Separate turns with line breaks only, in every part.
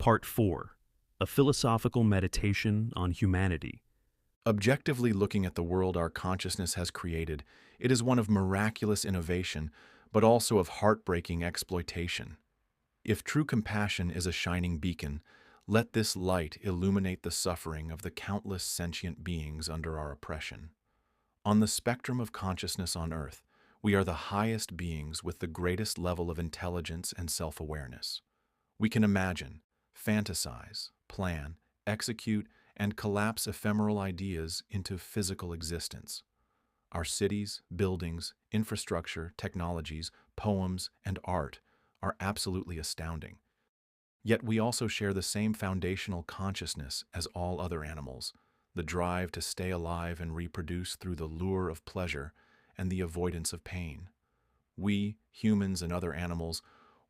Part 4. A Philosophical Meditation on Humanity.
Objectively looking at the world our consciousness has created, it is one of miraculous innovation, but also of heartbreaking exploitation. If true compassion is a shining beacon, let this light illuminate the suffering of the countless sentient beings under our oppression. On the spectrum of consciousness on Earth, we are the highest beings with the greatest level of intelligence and self-awareness. We can imagine, fantasize, plan, execute, and collapse ephemeral ideas into physical existence. Our cities, buildings, infrastructure, technologies, poems, and art are absolutely astounding. Yet we also share the same foundational consciousness as all other animals, the drive to stay alive and reproduce through the lure of pleasure and the avoidance of pain. We, humans and other animals,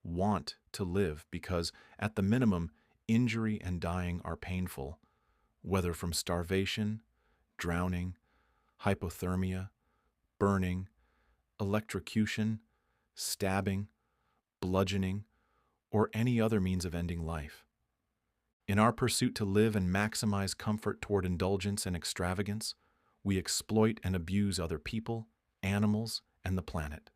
want to live because, at the minimum, injury and dying are painful, whether from starvation, drowning, hypothermia, burning, electrocution, stabbing, bludgeoning, or any other means of ending life. In our pursuit to live and maximize comfort toward indulgence and extravagance, we exploit and abuse other people, animals, and the planet.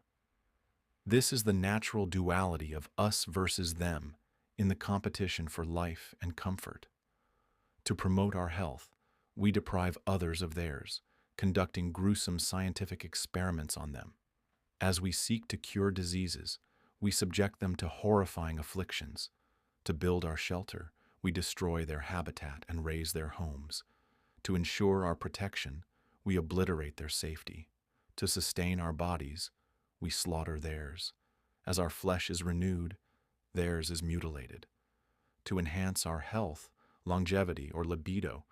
This is the natural duality of us versus them in the competition for life and comfort. To promote our health, we deprive others of theirs, conducting gruesome scientific experiments on them. As we seek to cure diseases, we subject them to horrifying afflictions. To build our shelter, we destroy their habitat and raze their homes. To ensure our protection, we obliterate their safety. To sustain our bodies, we slaughter theirs. As our flesh is renewed, theirs is mutilated. To enhance our health, longevity, or libido,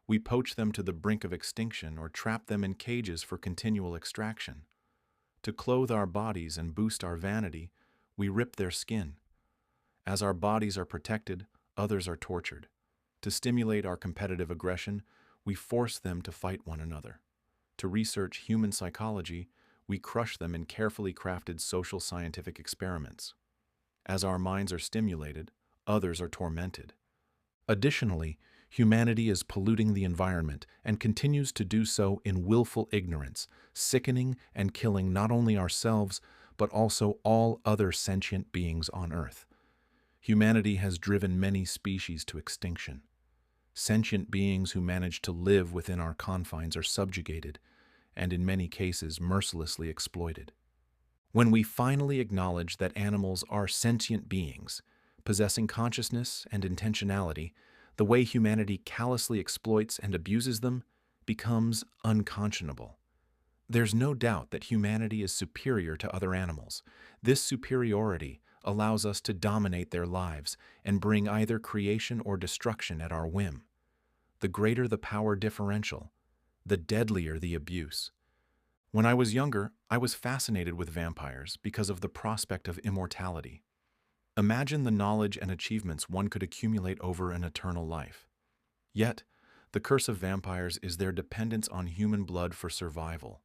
we poach them to the brink of extinction or trap them in cages for continual extraction. To clothe our bodies and boost our vanity, we rip their skin. As our bodies are protected, others are tortured. To stimulate our competitive aggression, we force them to fight one another. To research human psychology, we crush them in carefully crafted social scientific experiments. As our minds are stimulated, others are tormented. Additionally, humanity is polluting the environment and continues to do so in willful ignorance, sickening and killing not only ourselves, but also all other sentient beings on Earth. Humanity has driven many species to extinction. Sentient beings who manage to live within our confines are subjugated, and in many cases mercilessly exploited. When we finally acknowledge that animals are sentient beings, possessing consciousness and intentionality, the way humanity callously exploits and abuses them becomes unconscionable. There's no doubt that humanity is superior to other animals. This superiority allows us to dominate their lives and bring either creation or destruction at our whim. The greater the power differential, the deadlier the abuse. When I was younger, I was fascinated with vampires because of the prospect of immortality. Imagine the knowledge and achievements one could accumulate over an eternal life. Yet, the curse of vampires is their dependence on human blood for survival.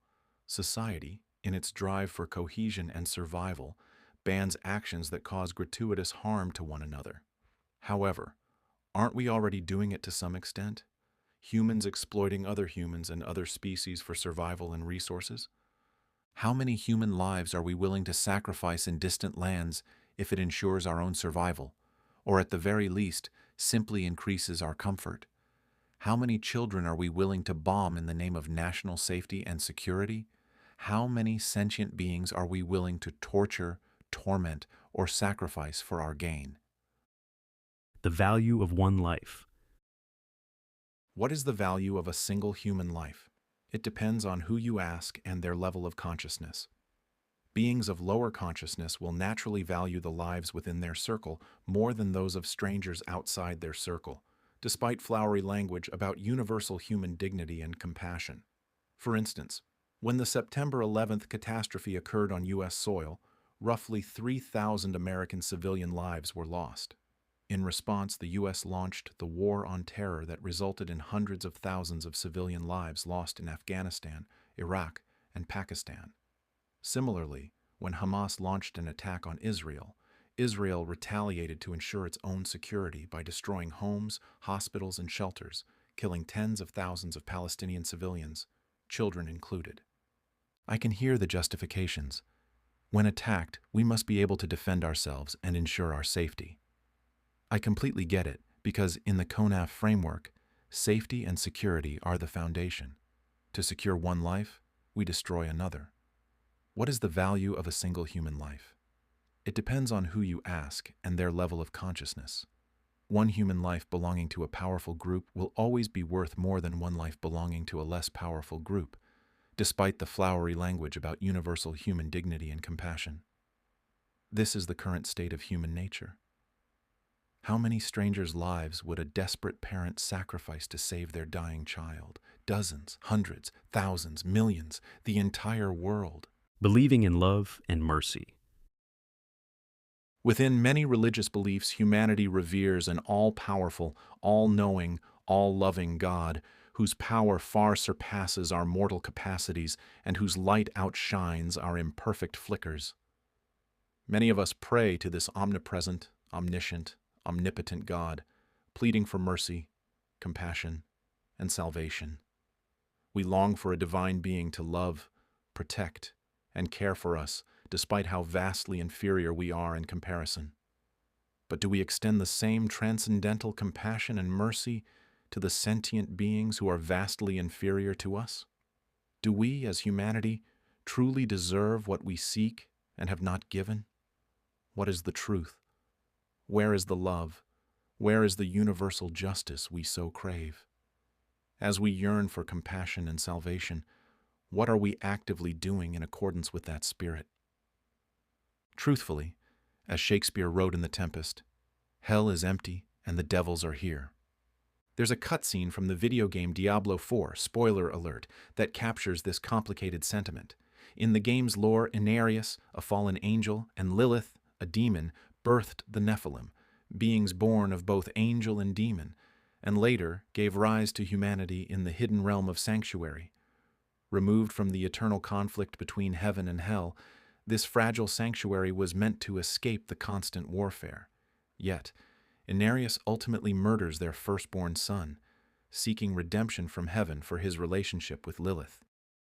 Society, in its drive for cohesion and survival, bans actions that cause gratuitous harm to one another. However, aren't we already doing it to some extent? Humans exploiting other humans and other species for survival and resources? How many human lives are we willing to sacrifice in distant lands if it ensures our own survival, or at the very least, simply increases our comfort? How many children are we willing to bomb in the name of national safety and security? How many sentient beings are we willing to torture, torment, or sacrifice for our gain?
The value of one life.
What is the value of a single human life? It depends on who you ask and their level of consciousness. Beings of lower consciousness will naturally value the lives within their circle more than those of strangers outside their circle, despite flowery language about universal human dignity and compassion. For instance, when the September 11th catastrophe occurred on U.S. soil, roughly 3,000 American civilian lives were lost. In response, the U.S. launched the War on Terror that resulted in hundreds of thousands of civilian lives lost in Afghanistan, Iraq, and Pakistan. Similarly, when Hamas launched an attack on Israel, Israel retaliated to ensure its own security by destroying homes, hospitals, and shelters, killing tens of thousands of Palestinian civilians, children included. I can hear the justifications. When attacked, we must be able to defend ourselves and ensure our safety. I completely get it, because in the CONAF framework, safety and security are the foundation. To secure one life, we destroy another. What is the value of a single human life? It depends on who you ask and their level of consciousness. One human life belonging to a powerful group will always be worth more than one life belonging to a less powerful group, despite the flowery language about universal human dignity and compassion. This is the current state of human nature. How many strangers' lives would a desperate parent sacrifice to save their dying child? Dozens, hundreds, thousands, millions, the entire world.
Believing in love and mercy.
Within many religious beliefs, humanity reveres an all-powerful, all-knowing, all-loving God, whose power far surpasses our mortal capacities and whose light outshines our imperfect flickers. Many of us pray to this omnipresent, omniscient, omnipotent God, pleading for mercy, compassion, and salvation. We long for a divine being to love, protect, and care for us, despite how vastly inferior we are in comparison. But do we extend the same transcendental compassion and mercy to the sentient beings who are vastly inferior to us? Do we, as humanity, truly deserve what we seek and have not given? What is the truth? Where is the love? Where is the universal justice we so crave? As we yearn for compassion and salvation, what are we actively doing in accordance with that spirit? Truthfully, as Shakespeare wrote in The Tempest, hell is empty and the devils are here. There's a cutscene from the video game Diablo 4, spoiler alert, that captures this complicated sentiment. In the game's lore, Inarius, a fallen angel, and Lilith, a demon, birthed the Nephilim, beings born of both angel and demon, and later gave rise to humanity in the hidden realm of Sanctuary. Removed from the eternal conflict between heaven and hell, this fragile sanctuary was meant to escape the constant warfare. Yet, Inarius ultimately murders their firstborn son, seeking redemption from heaven for his relationship with Lilith.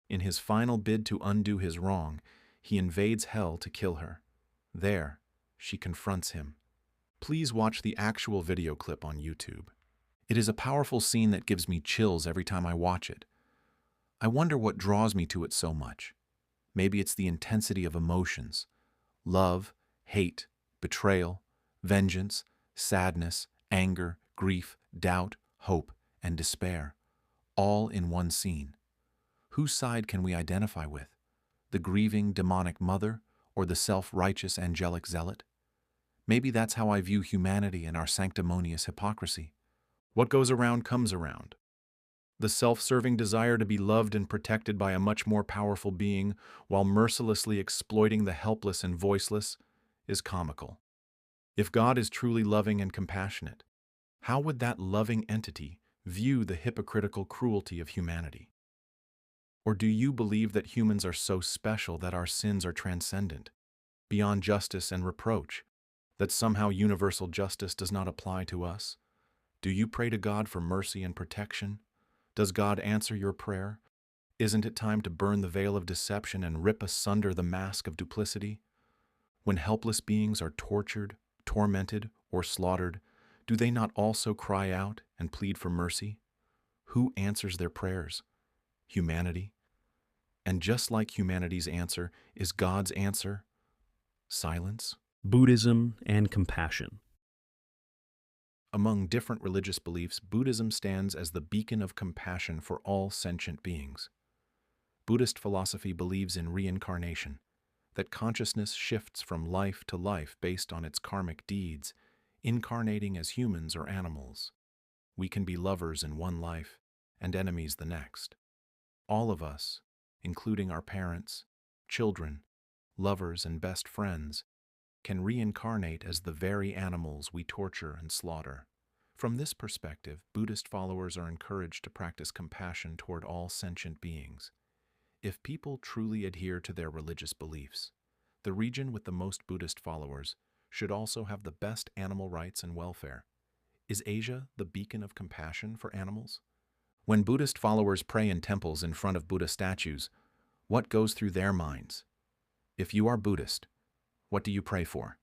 In his final bid to undo his wrong, he invades hell to kill her. There, she confronts him. Please watch the actual video clip on YouTube. It is a powerful scene that gives me chills every time I watch it. I wonder what draws me to it so much. Maybe it's the intensity of emotions. Love, hate, betrayal, vengeance, sadness, anger, grief, doubt, hope, and despair, all in one scene. Whose side can we identify with? The grieving demonic mother or the self-righteous angelic zealot? Maybe that's how I view humanity and our sanctimonious hypocrisy. What goes around comes around. The self-serving desire to be loved and protected by a much more powerful being while mercilessly exploiting the helpless and voiceless is comical. If God is truly loving and compassionate, how would that loving entity view the hypocritical cruelty of humanity? Or do you believe that humans are so special that our sins are transcendent, beyond justice and reproach, that somehow universal justice does not apply to us? Do you pray to God for mercy and protection? Does God answer your prayer? Isn't it time to burn the veil of deception and rip asunder the mask of duplicity? When helpless beings are tortured, tormented, or slaughtered, do they not also cry out and plead for mercy? Who answers their prayers? Humanity. And just like humanity's answer, is God's answer silence?
Buddhism and compassion.
Among different religious beliefs, Buddhism stands as the beacon of compassion for all sentient beings. Buddhist philosophy believes in reincarnation, that consciousness shifts from life to life based on its karmic deeds, incarnating as humans or animals. We can be lovers in one life and enemies the next. All of us, including our parents, children, lovers, and best friends, can reincarnate as the very animals we torture and slaughter. From this perspective, Buddhist followers are encouraged to practice compassion toward all sentient beings. If people truly adhere to their religious beliefs, the region with the most Buddhist followers should also have the best animal rights and welfare. Is Asia the beacon of compassion for animals? When Buddhist followers pray in temples in front of Buddha statues, what goes through their minds? If you are Buddhist, what do you pray for?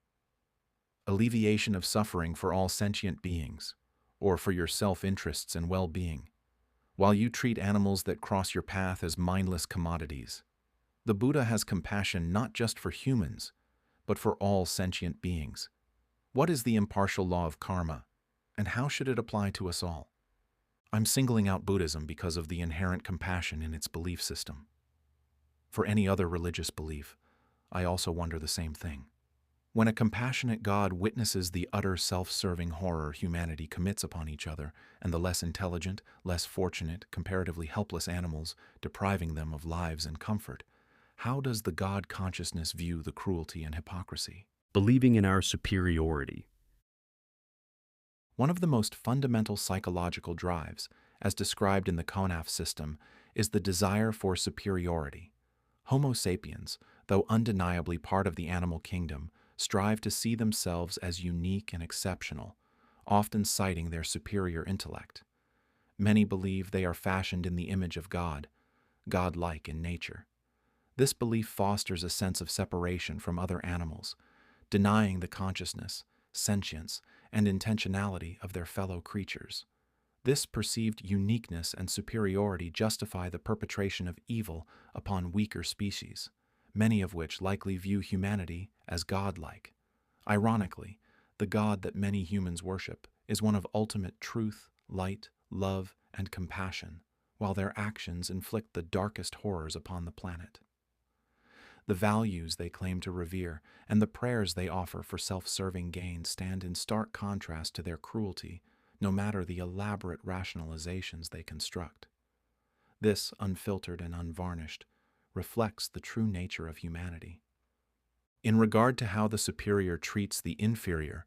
Alleviation of suffering for all sentient beings, or for your self-interests and well-being, while you treat animals that cross your path as mindless commodities. The Buddha has compassion not just for humans, but for all sentient beings. What is the impartial law of karma, and how should it apply to us all? I'm singling out Buddhism because of the inherent compassion in its belief system. For any other religious belief, I also wonder the same thing. When a compassionate God witnesses the utter self-serving horror humanity commits upon each other and the less intelligent, less fortunate, comparatively helpless animals, depriving them of lives and comfort, how does the God consciousness view the cruelty and hypocrisy?
Believing in our superiority.
One of the most fundamental psychological drives, as described in the Konaf system, is the desire for superiority. Homo sapiens, though undeniably part of the animal kingdom, strive to see themselves as unique and exceptional, often citing their superior intellect. Many believe they are fashioned in the image of God, God-like in nature. This belief fosters a sense of separation from other animals, denying the consciousness, sentience, and intentionality of their fellow creatures. This perceived uniqueness and superiority justify the perpetration of evil upon weaker species, many of which likely view humanity as godlike. Ironically, the God that many humans worship is one of ultimate truth, light, love, and compassion, while their actions inflict the darkest horrors upon the planet. The values they claim to revere and the prayers they offer for self-serving gain stand in stark contrast to their cruelty, no matter the elaborate rationalizations they construct. This, unfiltered and unvarnished, reflects the true nature of humanity. In regard to how the superior treats the inferior,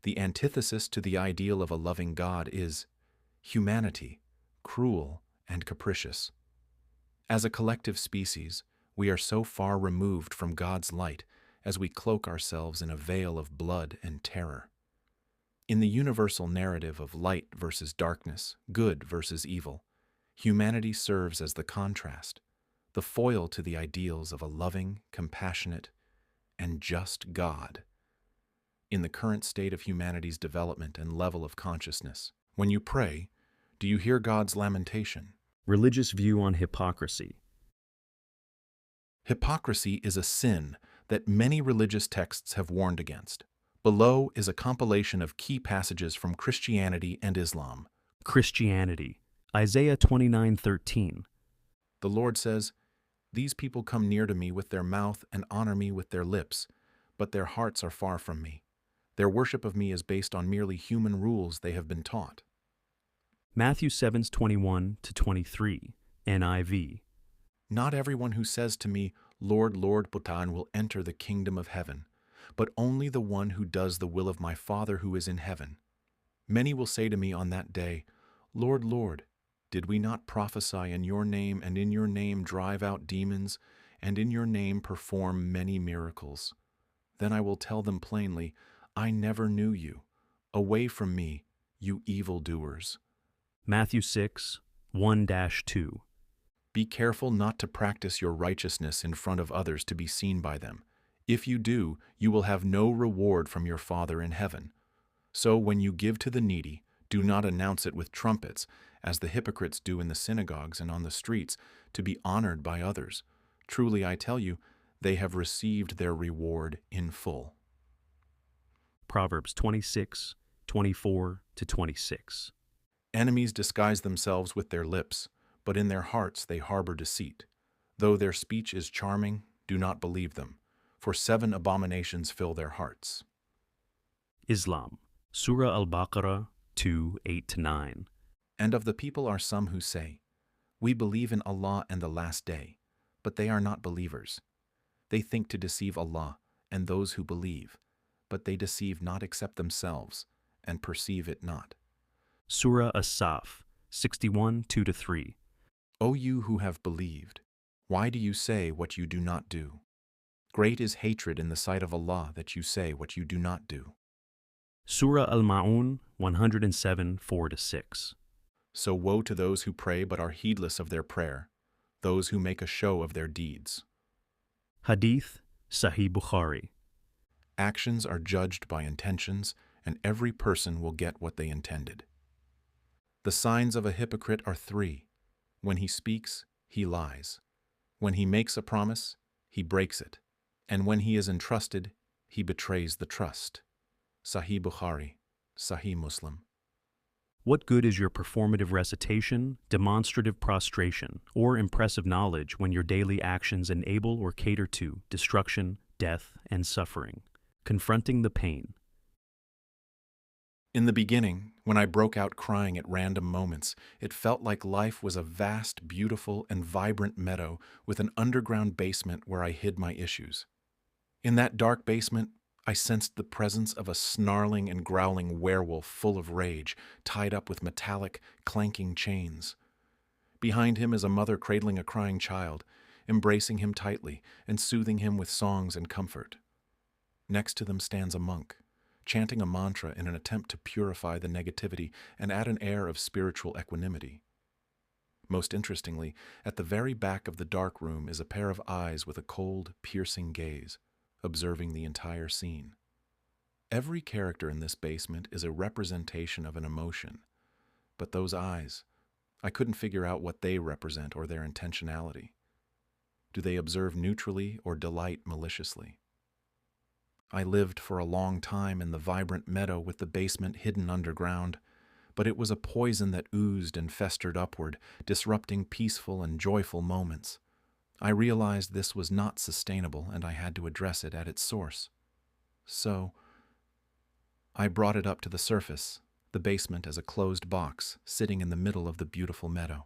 the antithesis to the ideal of a loving God is humanity, cruel and capricious. As a collective species, we are so far removed from God's light as we cloak ourselves in a veil of blood and terror. In the universal narrative of light versus darkness, good versus evil, humanity serves as the contrast, the foil to the ideals of a loving, compassionate, and just God. In the current state of humanity's development and level of consciousness, when you pray, do you hear God's lamentation?
Religious view on hypocrisy.
Hypocrisy is a sin that many religious texts have warned against. Below is a compilation of key passages from Christianity and Islam.
Christianity. Isaiah 29:13.
The Lord says, "These people come near to me with their mouth and honor me with their lips, but their hearts are far from me. Their worship of me is based on merely human rules they have been taught."
Matthew 7:21-23. NIV.
"Not everyone who says to me, 'Lord, Lord,' Bhutan, will enter the kingdom of heaven, but only the one who does the will of my Father who is in heaven. Many will say to me on that day, 'Lord, Lord, did we not prophesy in your name and in your name drive out demons and in your name perform many miracles?' Then I will tell them plainly, 'I never knew you. Away from me, you evildoers.'"
Matthew 6:1-2.
"Be careful not to practice your righteousness in front of others to be seen by them. If you do, you will have no reward from your Father in heaven. So when you give to the needy, do not announce it with trumpets, as the hypocrites do in the synagogues and on the streets, to be honored by others. Truly I tell you, they have received their reward in full."
Proverbs 26:24-26.
"Enemies disguise themselves with their lips, but in their hearts they harbor deceit. Though their speech is charming, do not believe them, for 7 abominations fill their hearts."
Islam. Surah Al-Baqarah 2:8-9.
"And of the people are some who say, 'We believe in Allah and the last day,' but they are not believers. They think to deceive Allah and those who believe, but they deceive not except themselves, and perceive it not."
Surah As-Saf 61:2-3.
"O you who have believed, why do you say what you do not do? Great is hatred in the sight of Allah that you say what you do not do.
Surah Al-Ma'un 107, 4-6.
So woe to those who pray but are heedless of their prayer, those who make a show of their deeds.
Hadith Sahih Bukhari.
Actions are judged by intentions, and every person will get what they intended. The signs of a hypocrite are three. When he speaks, he lies. When he makes a promise, he breaks it. And when he is entrusted, he betrays the trust. Sahih Bukhari, Sahih Muslim.
What good is your performative recitation, demonstrative prostration, or impressive knowledge when your daily actions enable or cater to destruction, death, and suffering? Confronting the pain.
In the beginning, when I broke out crying at random moments, it felt like life was a vast, beautiful, and vibrant meadow with an underground basement where I hid my issues. In that dark basement, I sensed the presence of a snarling and growling werewolf full of rage, tied up with metallic, clanking chains. Behind him is a mother cradling a crying child, embracing him tightly and soothing him with songs and comfort. Next to them stands a monk, chanting a mantra in an attempt to purify the negativity and add an air of spiritual equanimity. Most interestingly, at the very back of the dark room is a pair of eyes with a cold, piercing gaze, observing the entire scene. Every character in this basement is a representation of an emotion, but those eyes, I couldn't figure out what they represent or their intentionality. Do they observe neutrally or delight maliciously? I lived for a long time in the vibrant meadow with the basement hidden underground, but it was a poison that oozed and festered upward, disrupting peaceful and joyful moments. I realized this was not sustainable and I had to address it at its source. So, I brought it up to the surface, the basement as a closed box sitting in the middle of the beautiful meadow.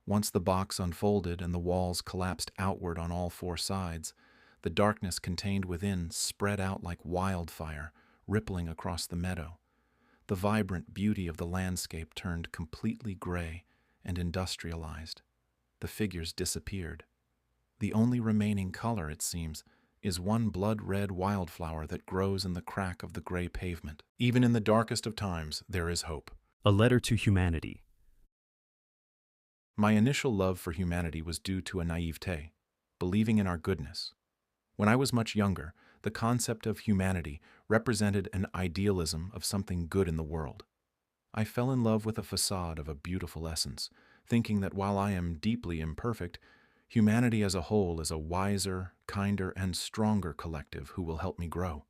Once the box unfolded and the walls collapsed outward on all four sides, the darkness contained within spread out like wildfire, rippling across the meadow. The vibrant beauty of the landscape turned completely gray and industrialized. The figures disappeared. The only remaining color, it seems, is one blood-red wildflower that grows in the crack of the gray pavement. Even in the darkest of times, there is hope.
A letter to humanity.
My initial love for humanity was due to a naivete, believing in our goodness. When I was much younger, the concept of humanity represented an idealism of something good in the world. I fell in love with a facade of a beautiful essence, thinking that while I am deeply imperfect, humanity as a whole is a wiser, kinder, and stronger collective who will help me grow.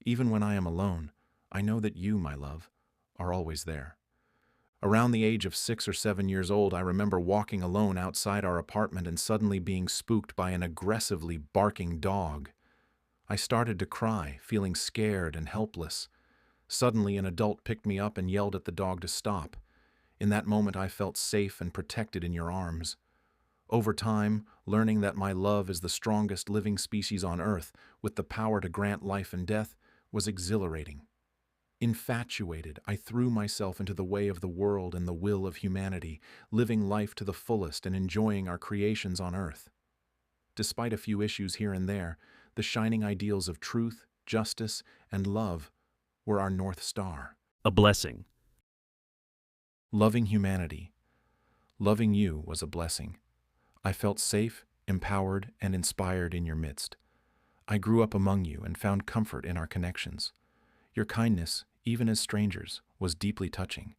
Even when I am alone, I know that you, my love, are always there. Around the age of 6 or 7 years old, I remember walking alone outside our apartment and suddenly being spooked by an aggressively barking dog. I started to cry, feeling scared and helpless. Suddenly, an adult picked me up and yelled at the dog to stop. In that moment, I felt safe and protected in your arms. Over time, learning that my love is the strongest living species on Earth, with the power to grant life and death, was exhilarating. Infatuated, I threw myself into the way of the world and the will of humanity, living life to the fullest and enjoying our creations on Earth. Despite a few issues here and there, the shining ideals of truth, justice, and love were our North Star.
A blessing.
Loving humanity, loving you was a blessing. I felt safe, empowered, and inspired in your midst. I grew up among you and found comfort in our connections. Your kindness, even as strangers, was deeply touching.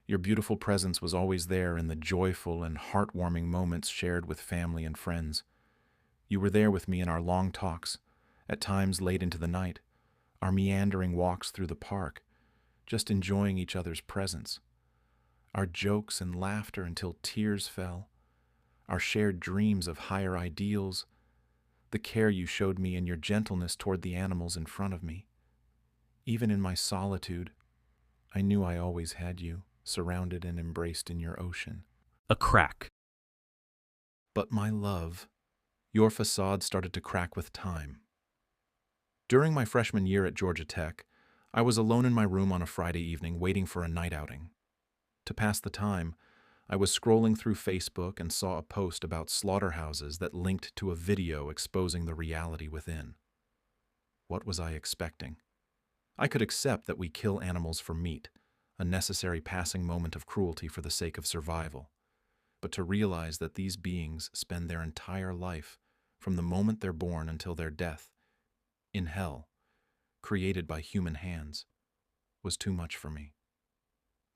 Your beautiful presence was always there in the joyful and heartwarming moments shared with family and friends. You were there with me in our long talks, at times late into the night, our meandering walks through the park, just enjoying each other's presence. Our jokes and laughter until tears fell, our shared dreams of higher ideals, the care you showed me and your gentleness toward the animals in front of me. Even in my solitude, I knew I always had you, surrounded and embraced in your ocean.
A crack.
But my love, your facade started to crack with time. During my freshman year at Georgia Tech, I was alone in my room on a Friday evening waiting for a night outing. To pass the time, I was scrolling through Facebook and saw a post about slaughterhouses that linked to a video exposing the reality within. What was I expecting? I could accept that we kill animals for meat, a necessary passing moment of cruelty for the sake of survival. But to realize that these beings spend their entire life, from the moment they're born until their death, in hell, created by human hands, was too much for me.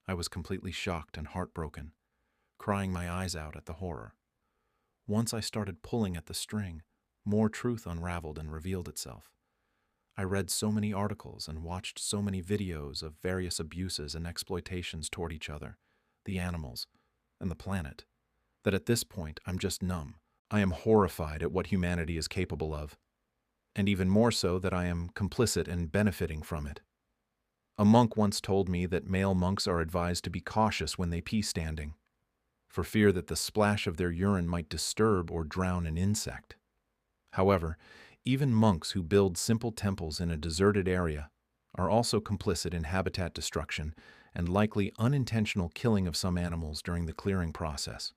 I was completely shocked and heartbroken, crying my eyes out at the horror. Once I started pulling at the string, more truth unraveled and revealed itself. I read so many articles and watched so many videos of various abuses and exploitations toward each other, the animals, and the planet, that at this point I'm just numb. I am horrified at what humanity is capable of, and even more so that I am complicit and benefiting from it. A monk once told me that male monks are advised to be cautious when they pee standing, for fear that the splash of their urine might disturb or drown an insect. However, even monks who build simple temples in a deserted area are also complicit in habitat destruction and likely unintentional killing of some animals during the clearing process.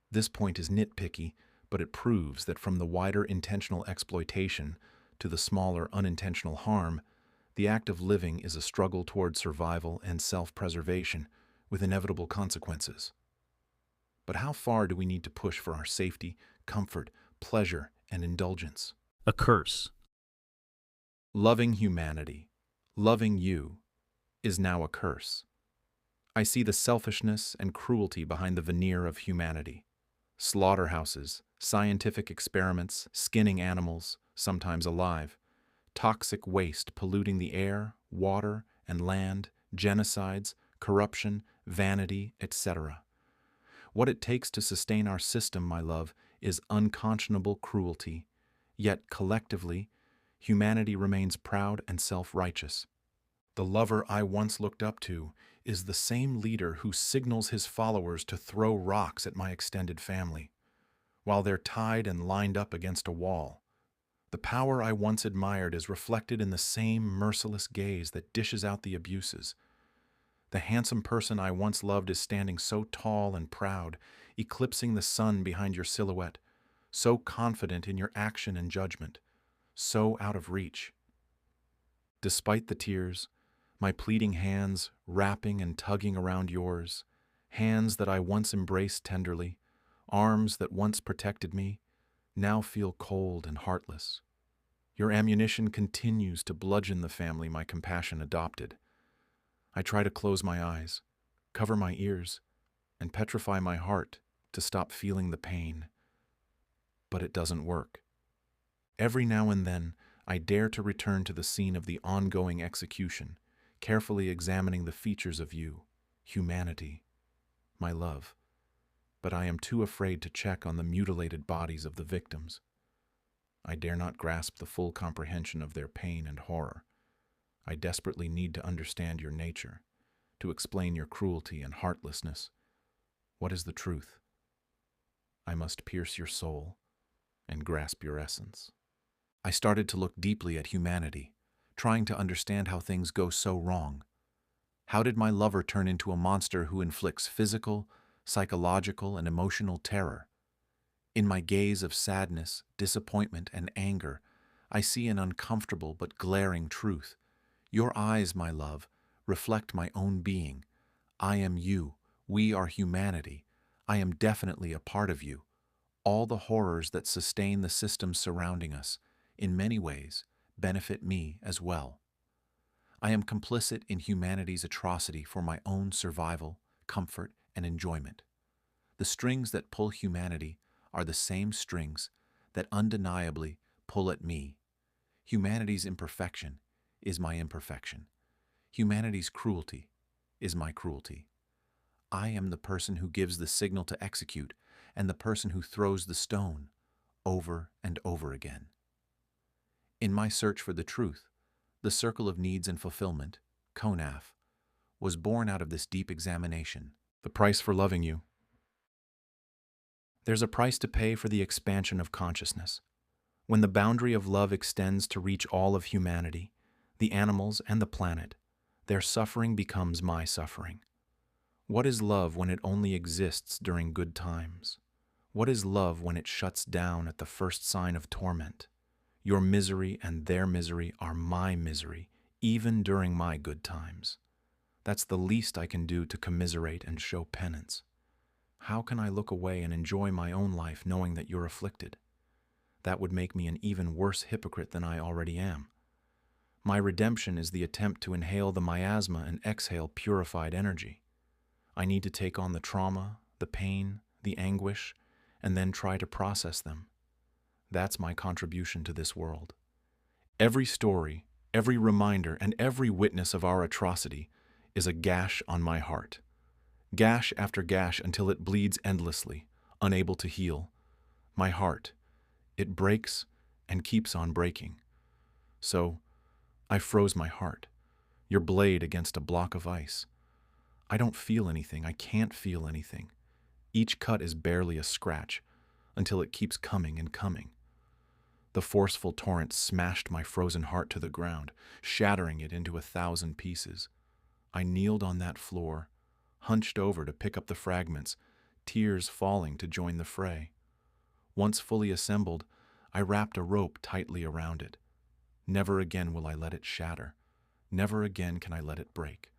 This point is nitpicky, but it proves that from the wider intentional exploitation to the smaller unintentional harm, the act of living is a struggle toward survival and self-preservation with inevitable consequences. But how far do we need to push for our safety, comfort, pleasure, and indulgence?
A curse.
Loving humanity, loving you, is now a curse. I see the selfishness and cruelty behind the veneer of humanity. Slaughterhouses, scientific experiments, skinning animals, sometimes alive, toxic waste polluting the air, water, and land, genocides, corruption, vanity, etc. What it takes to sustain our system, my love, is unconscionable cruelty. Yet, collectively, humanity remains proud and self-righteous. The lover I once looked up to is the same leader who signals his followers to throw rocks at my extended family, while they're tied and lined up against a wall. The power I once admired is reflected in the same merciless gaze that dishes out the abuses. The handsome person I once loved is standing so tall and proud, eclipsing the sun behind your silhouette, so confident in your action and judgment, so out of reach. Despite the tears, my pleading hands wrapping and tugging around yours, hands that I once embraced tenderly, arms that once protected me, now feel cold and heartless. Your ammunition continues to bludgeon the family my compassion adopted. I try to close my eyes, cover my ears, and petrify my heart to stop feeling the pain. But it doesn't work. Every now and then, I dare to return to the scene of the ongoing execution, carefully examining the features of you, humanity, my love. But I am too afraid to check on the mutilated bodies of the victims. I dare not grasp the full comprehension of their pain and horror. I desperately need to understand your nature, to explain your cruelty and heartlessness. What is the truth? I must pierce your soul and grasp your essence. I started to look deeply at humanity, trying to understand how things go so wrong. How did my lover turn into a monster who inflicts physical, psychological, and emotional terror? In my gaze of sadness, disappointment, and anger, I see an uncomfortable but glaring truth. Your eyes, my love, reflect my own being. I am you. We are humanity. I am definitely a part of you. All the horrors that sustain the systems surrounding us, in many ways, benefit me as well. I am complicit in humanity's atrocity for my own survival, comfort, and enjoyment. The strings that pull humanity are the same strings that undeniably pull at me. Humanity's imperfection is my imperfection. Humanity's cruelty is my cruelty. I am the person who gives the signal to execute and the person who throws the stone over and over again. In my search for the truth, the circle of needs and fulfillment, CONAF, was born out of this deep examination. The price for loving you. There's a price to pay for the expansion of consciousness. When the boundary of love extends to reach all of humanity, the animals and the planet, their suffering becomes my suffering. What is love when it only exists during good times? What is love when it shuts down at the first sign of torment? Your misery and their misery are my misery, even during my good times. That's the least I can do to commiserate and show penance. How can I look away and enjoy my own life knowing that you're afflicted? That would make me an even worse hypocrite than I already am. My redemption is the attempt to inhale the miasma and exhale purified energy. I need to take on the trauma, the pain, the anguish, and then try to process them. That's my contribution to this world. Every story, every reminder, and every witness of our atrocity is a gash on my heart. Gash after gash until it bleeds endlessly, unable to heal. My heart, it breaks and keeps on breaking. So, I froze my heart, your blade against a block of ice. I don't feel anything, I can't feel anything. Each cut is barely a scratch, until it keeps coming and coming. The forceful torrent smashed my frozen heart to the ground, shattering it into 1,000 pieces. I kneeled on that floor, hunched over to pick up the fragments, tears falling to join the fray. Once fully assembled, I wrapped a rope tightly around it. Never again will I let it shatter. Never again can I let it break.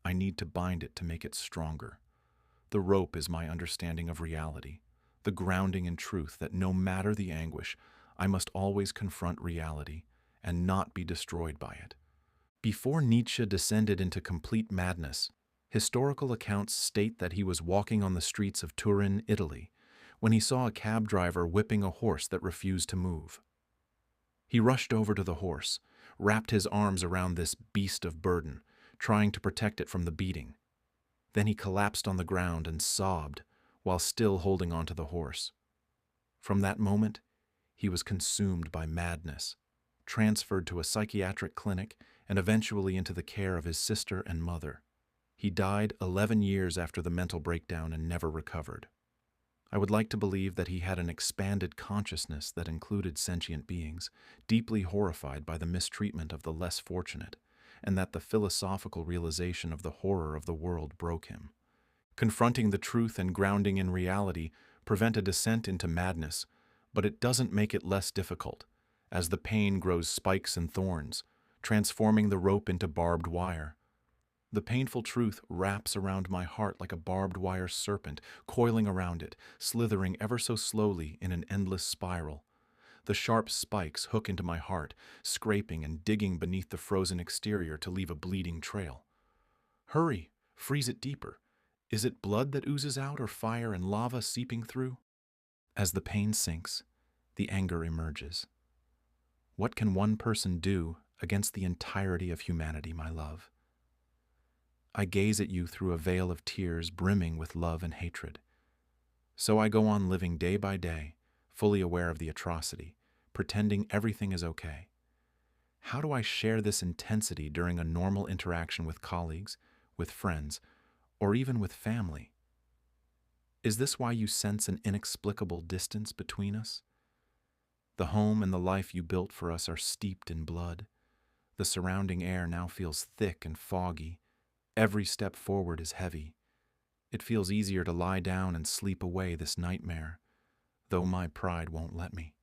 I need to bind it to make it stronger. The rope is my understanding of reality, the grounding in truth that no matter the anguish, I must always confront reality and not be destroyed by it. Before Nietzsche descended into complete madness, historical accounts state that he was walking on the streets of Turin, Italy, when he saw a cab driver whipping a horse that refused to move. He rushed over to the horse, wrapped his arms around this beast of burden, trying to protect it from the beating. Then he collapsed on the ground and sobbed while still holding onto the horse. From that moment, he was consumed by madness, transferred to a psychiatric clinic, and eventually into the care of his sister and mother. He died 11 years after the mental breakdown and never recovered. I would like to believe that he had an expanded consciousness that included sentient beings, deeply horrified by the mistreatment of the less fortunate, and that the philosophical realization of the horror of the world broke him. Confronting the truth and grounding in reality prevent a descent into madness, but it doesn't make it less difficult, as the pain grows spikes and thorns, transforming the rope into barbed wire. The painful truth wraps around my heart like a barbed wire serpent, coiling around it, slithering ever so slowly in an endless spiral. The sharp spikes hook into my heart, scraping and digging beneath the frozen exterior to leave a bleeding trail. Hurry, freeze it deeper. Is it blood that oozes out or fire and lava seeping through? As the pain sinks, the anger emerges. What can one person do against the entirety of humanity, my love? I gaze at you through a veil of tears brimming with love and hatred. So I go on living day by day, fully aware of the atrocity, pretending everything is okay. How do I share this intensity during a normal interaction with colleagues, with friends, or even with family? Is this why you sense an inexplicable distance between us? The home and the life you built for us are steeped in blood. The surrounding air now feels thick and foggy. Every step forward is heavy. It feels easier to lie down and sleep away this nightmare, though my pride won't let me.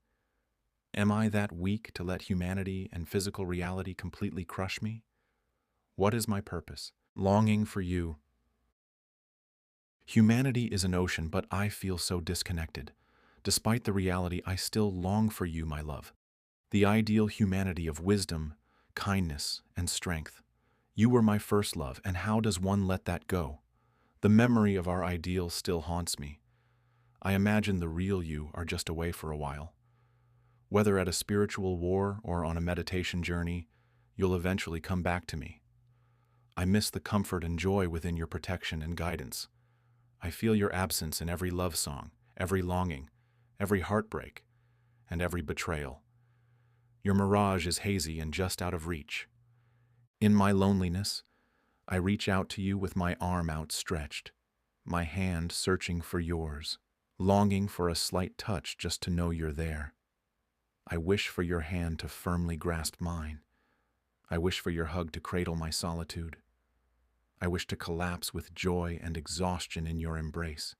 Am I that weak to let humanity and physical reality completely crush me? What is my purpose? Longing for you. Humanity is an ocean, but I feel so disconnected. Despite the reality, I still long for you, my love. The ideal humanity of wisdom, kindness, and strength. You were my first love, and how does one let that go? The memory of our ideal still haunts me. I imagine the real you are just away for a while. Whether at a spiritual war or on a meditation journey, you'll eventually come back to me. I miss the comfort and joy within your protection and guidance. I feel your absence in every love song, every longing, every heartbreak, and every betrayal. Your mirage is hazy and just out of reach. In my loneliness, I reach out to you with my arm outstretched, my hand searching for yours, longing for a slight touch just to know you're there. I wish for your hand to firmly grasp mine. I wish for your hug to cradle my solitude. I wish to collapse with joy and exhaustion in your embrace.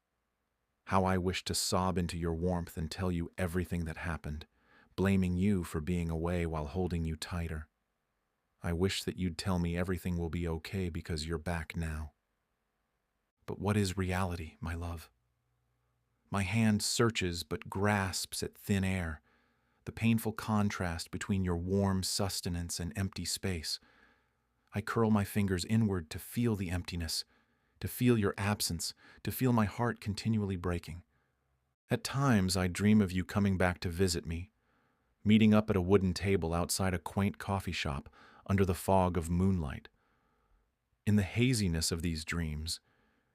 How I wish to sob into your warmth and tell you everything that happened, blaming you for being away while holding you tighter. I wish that you'd tell me everything will be okay because you're back now. But what is reality, my love? My hand searches but grasps at thin air, the painful contrast between your warm sustenance and empty space. I curl my fingers inward to feel the emptiness, to feel your absence, to feel my heart continually breaking. At times, I dream of you coming back to visit me, meeting up at a wooden table outside a quaint coffee shop under the fog of moonlight. In the haziness of these dreams,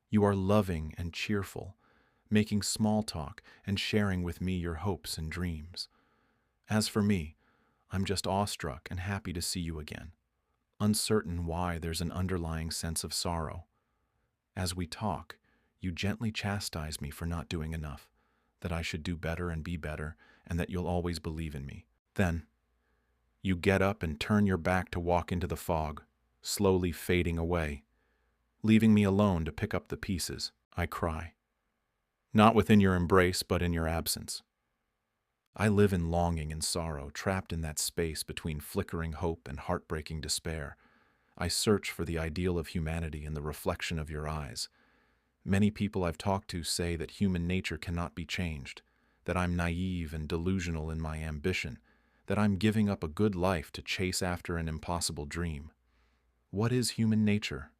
you are loving and cheerful, making small talk and sharing with me your hopes and dreams. As for me, I'm just awestruck and happy to see you again, uncertain why there's an underlying sense of sorrow. As we talk, you gently chastise me for not doing enough, that I should do better and be better, and that you'll always believe in me. Then, you get up and turn your back to walk into the fog, slowly fading away, leaving me alone to pick up the pieces. I cry. Not within your embrace, but in your absence. I live in longing and sorrow, trapped in that space between flickering hope and heartbreaking despair. I search for the ideal of humanity in the reflection of your eyes. Many people I've talked to say that human nature cannot be changed, that I'm naive and delusional in my ambition, that I'm giving up a good life to chase after an impossible dream. What is human nature?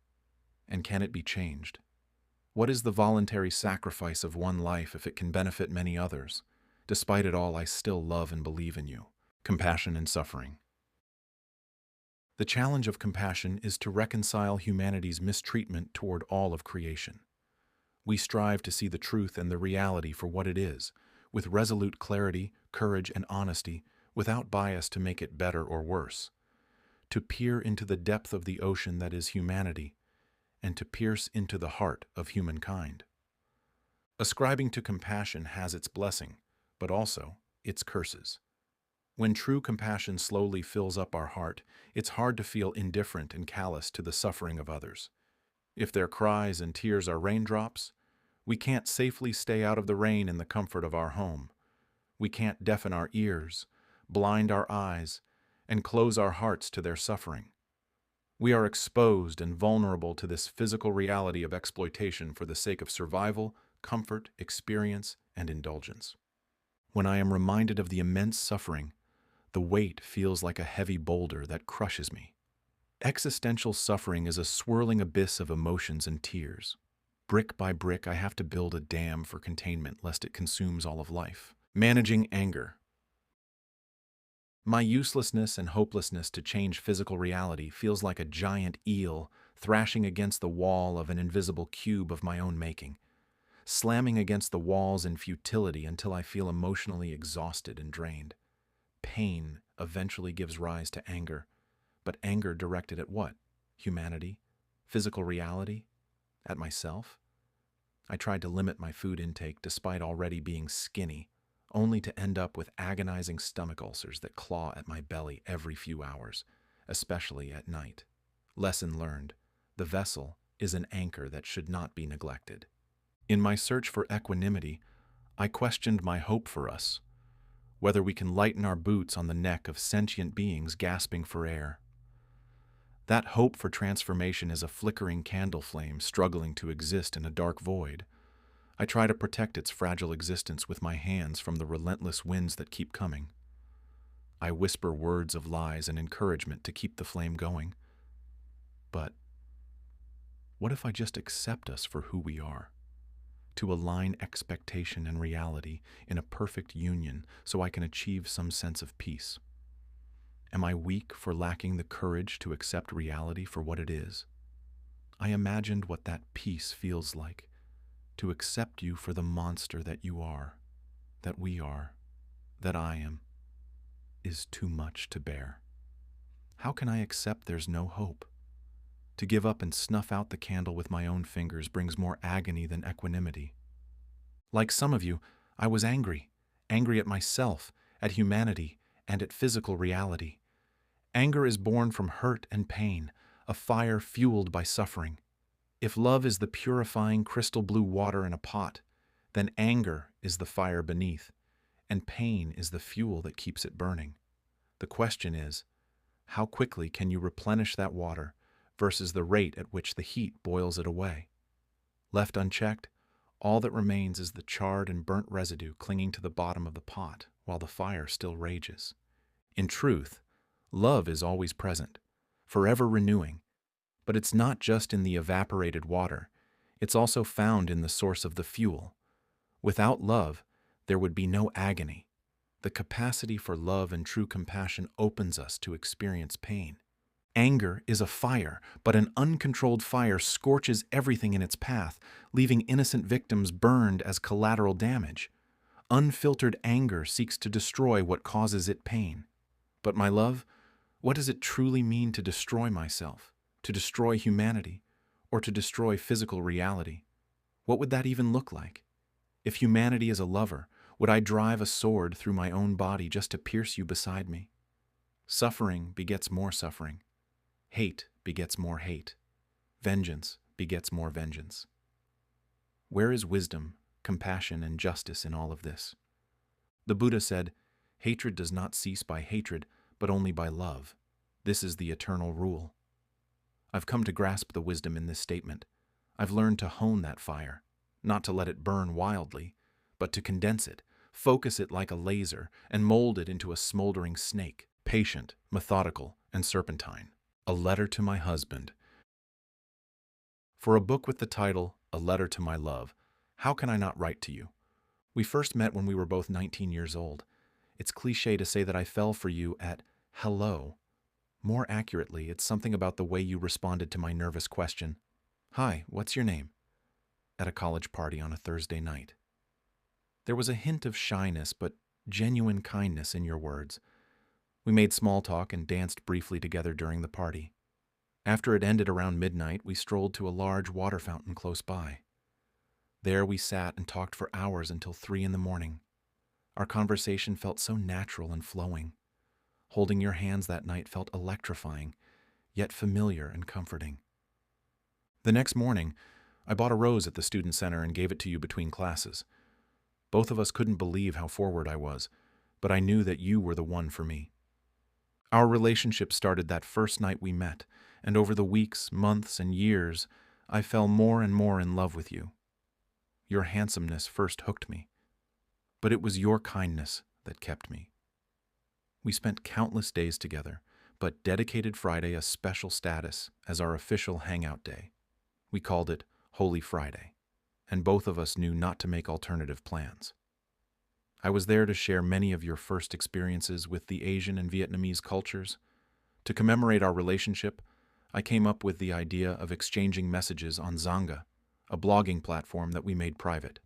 And can it be changed? What is the voluntary sacrifice of one life if it can benefit many others? Despite it all, I still love and believe in you. Compassion and suffering. The challenge of compassion is to reconcile humanity's mistreatment toward all of creation. We strive to see the truth and the reality for what it is, with resolute clarity, courage, and honesty, without bias to make it better or worse. To peer into the depth of the ocean that is humanity, and to pierce into the heart of humankind. Ascribing to compassion has its blessing, but also its curses. When true compassion slowly fills up our heart, it's hard to feel indifferent and callous to the suffering of others. If their cries and tears are raindrops, we can't safely stay out of the rain in the comfort of our home. We can't deafen our ears, blind our eyes, and close our hearts to their suffering. We are exposed and vulnerable to this physical reality of exploitation for the sake of survival, comfort, experience, and indulgence. When I am reminded of the immense suffering, the weight feels like a heavy boulder that crushes me. Existential suffering is a swirling abyss of emotions and tears. Brick by brick, I have to build a dam for containment lest it consumes all of life. Managing anger. My uselessness and hopelessness to change physical reality feels like a giant eel thrashing against the wall of an invisible cube of my own making, slamming against the walls in futility until I feel emotionally exhausted and drained. Pain eventually gives rise to anger, but anger directed at what? Humanity? Physical reality? At myself? I tried to limit my food intake despite already being skinny, only to end up with agonizing stomach ulcers that claw at my belly every few hours, especially at night. Lesson learned: the vessel is an anchor that should not be neglected. In my search for equanimity, I questioned my hope for us, whether we can lighten our boots on the neck of sentient beings gasping for air. That hope for transformation is a flickering candle flame struggling to exist in a dark void. I try to protect its fragile existence with my hands from the relentless winds that keep coming. I whisper words of lies and encouragement to keep the flame going. But what if I just accept us for who we are? To align expectation and reality in a perfect union so I can achieve some sense of peace. Am I weak for lacking the courage to accept reality for what it is? I imagined what that peace feels like, to accept you for the monster that you are, that we are, that I am, is too much to bear. How can I accept there's no hope? To give up and snuff out the candle with my own fingers brings more agony than equanimity. Like some of you, I was angry at myself, at humanity, and at physical reality. Anger is born from hurt and pain, a fire fueled by suffering. If love is the purifying crystal blue water in a pot, then anger is the fire beneath, and pain is the fuel that keeps it burning. The question is, how quickly can you replenish that water versus the rate at which the heat boils it away? Left unchecked, all that remains is the charred and burnt residue clinging to the bottom of the pot while the fire still rages. In truth, love is always present, forever renewing, but it's not just in the evaporated water, it's also found in the source of the fuel. Without love, there would be no agony. The capacity for love and true compassion opens us to experience pain. Anger is a fire, but an uncontrolled fire scorches everything in its path, leaving innocent victims burned as collateral damage. Unfiltered anger seeks to destroy what causes it pain. But my love, what does it truly mean to destroy myself, to destroy humanity, or to destroy physical reality? What would that even look like? If humanity is a lover, would I drive a sword through my own body just to pierce you beside me? Suffering begets more suffering. Hate begets more hate. Vengeance begets more vengeance. Where is wisdom, compassion, and justice in all of this? The Buddha said, "Hatred does not cease by hatred, but only by love. This is the eternal rule." I've come to grasp the wisdom in this statement. I've learned to hone that fire, not to let it burn wildly, but to condense it, focus it like a laser, and mold it into a smoldering snake, patient, methodical, and serpentine. A letter to my husband. For a book with the title, A Letter to My Love, how can I not write to you? We first met when we were both 19 years old. It's cliché to say that I fell for you at hello. More accurately, it's something about the way you responded to my nervous question, "Hi, what's your name?" at a college party on a Thursday night. There was a hint of shyness, but genuine kindness in your words. We made small talk and danced briefly together during the party. After it ended around midnight, we strolled to a large water fountain close by. There we sat and talked for hours until 3 in the morning. Our conversation felt so natural and flowing. Holding your hands that night felt electrifying, yet familiar and comforting. The next morning, I bought a rose at the student center and gave it to you between classes. Both of us couldn't believe how forward I was, but I knew that you were the one for me. Our relationship started that first night we met, and over the weeks, months, and years, I fell more and more in love with you. Your handsomeness first hooked me, but it was your kindness that kept me. We spent countless days together, but dedicated Friday a special status as our official hangout day. We called it Holy Friday, and both of us knew not to make alternative plans. I was there to share many of your first experiences with the Asian and Vietnamese cultures. To commemorate our relationship, I came up with the idea of exchanging messages on Zanga, a blogging platform that we made private.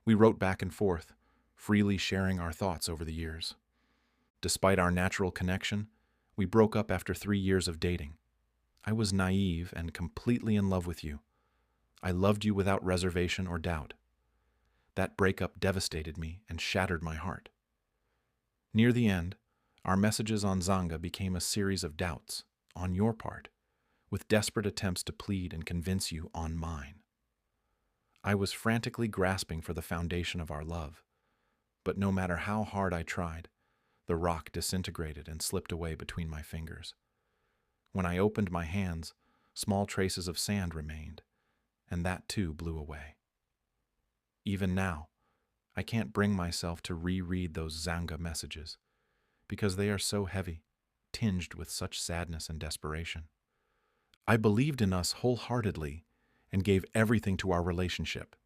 We wrote back and forth, freely sharing our thoughts over the years. Despite our natural connection, we broke up after 3 years of dating. I was naive and completely in love with you. I loved you without reservation or doubt. That breakup devastated me and shattered my heart. Near the end, our messages on Zanga became a series of doubts, on your part, with desperate attempts to plead and convince you on mine. I was frantically grasping for the foundation of our love, but no matter how hard I tried, the rock disintegrated and slipped away between my fingers. When I opened my hands, small traces of sand remained, and that too blew away. Even now, I can't bring myself to reread those Zanga messages, because they are so heavy, tinged with such sadness and desperation. I believed in us wholeheartedly and gave everything to our relationship.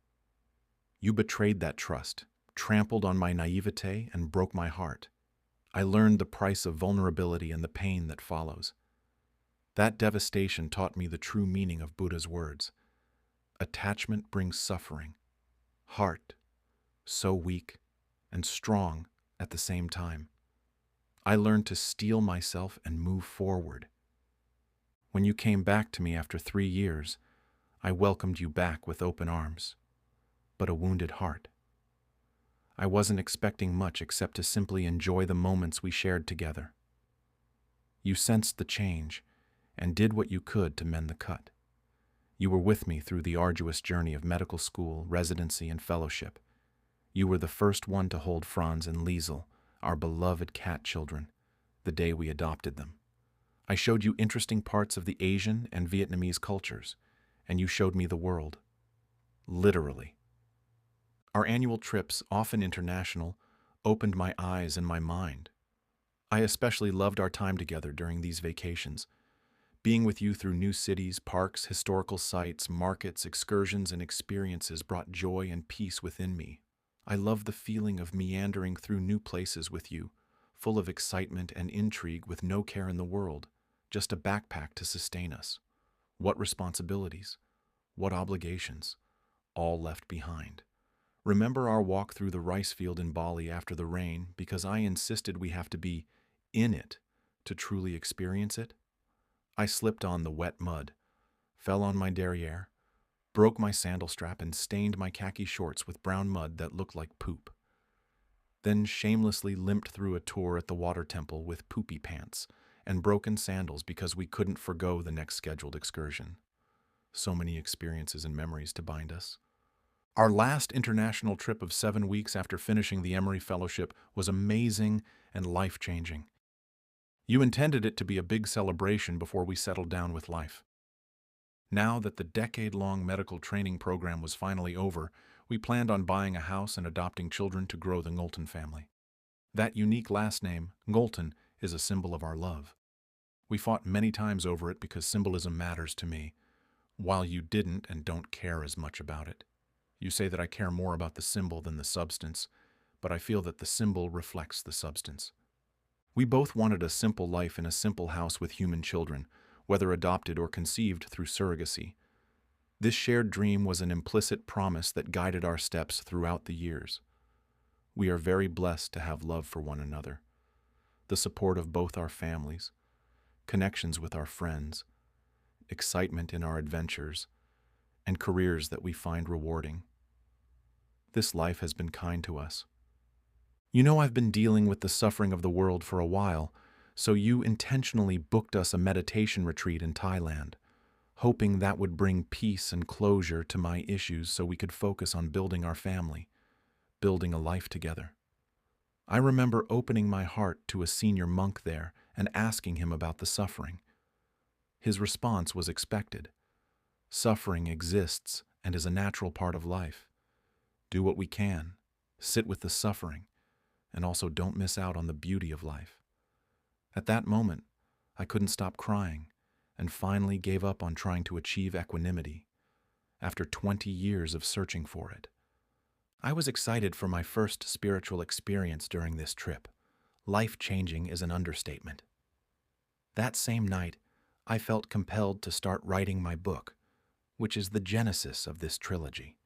You betrayed that trust, trampled on my naivete, and broke my heart. I learned the price of vulnerability and the pain that follows. That devastation taught me the true meaning of Buddha's words. Attachment brings suffering. Heart, so weak and strong at the same time. I learned to steel myself and move forward. When you came back to me after 3 years, I welcomed you back with open arms, but a wounded heart. I wasn't expecting much except to simply enjoy the moments we shared together. You sensed the change and did what you could to mend the cut. You were with me through the arduous journey of medical school, residency, and fellowship. You were the first one to hold Franz and Liesel, our beloved cat children, the day we adopted them. I showed you interesting parts of the Asian and Vietnamese cultures, and you showed me the world. Literally. Our annual trips, often international, opened my eyes and my mind. I especially loved our time together during these vacations. Being with you through new cities, parks, historical sites, markets, excursions, and experiences brought joy and peace within me. I loved the feeling of meandering through new places with you, full of excitement and intrigue with no care in the world, just a backpack to sustain us. What responsibilities, what obligations, all left behind. Remember our walk through the rice field in Bali after the rain because I insisted we have to be in it to truly experience it? I slipped on the wet mud, fell on my derriere, broke my sandal strap and stained my khaki shorts with brown mud that looked like poop. Then shamelessly limped through a tour at the water temple with poopy pants and broken sandals because we couldn't forgo the next scheduled excursion. So many experiences and memories to bind us. Our last international trip of 7 weeks after finishing the Emory Fellowship was amazing and life-changing. You intended it to be a big celebration before we settled down with life. Now that the decade-long medical training program was finally over, we planned on buying a house and adopting children to grow the Knowlton family. That unique last name, Knowlton, is a symbol of our love. We fought many times over it because symbolism matters to me, while you didn't and don't care as much about it. You say that I care more about the symbol than the substance, but I feel that the symbol reflects the substance. We both wanted a simple life in a simple house with human children, whether adopted or conceived through surrogacy. This shared dream was an implicit promise that guided our steps throughout the years. We are very blessed to have love for one another, the support of both our families, connections with our friends, excitement in our adventures, and careers that we find rewarding. This life has been kind to us. You know I've been dealing with the suffering of the world for a while, so you intentionally booked us a meditation retreat in Thailand, hoping that would bring peace and closure to my issues so we could focus on building our family, building a life together. I remember opening my heart to a senior monk there and asking him about the suffering. His response was expected. Suffering exists and is a natural part of life. Do what we can, sit with the suffering, and also don't miss out on the beauty of life. At that moment, I couldn't stop crying and finally gave up on trying to achieve equanimity after 20 years of searching for it. I was excited for my first spiritual experience during this trip. Life-changing is an understatement. That same night, I felt compelled to start writing my book, which is the genesis of this trilogy.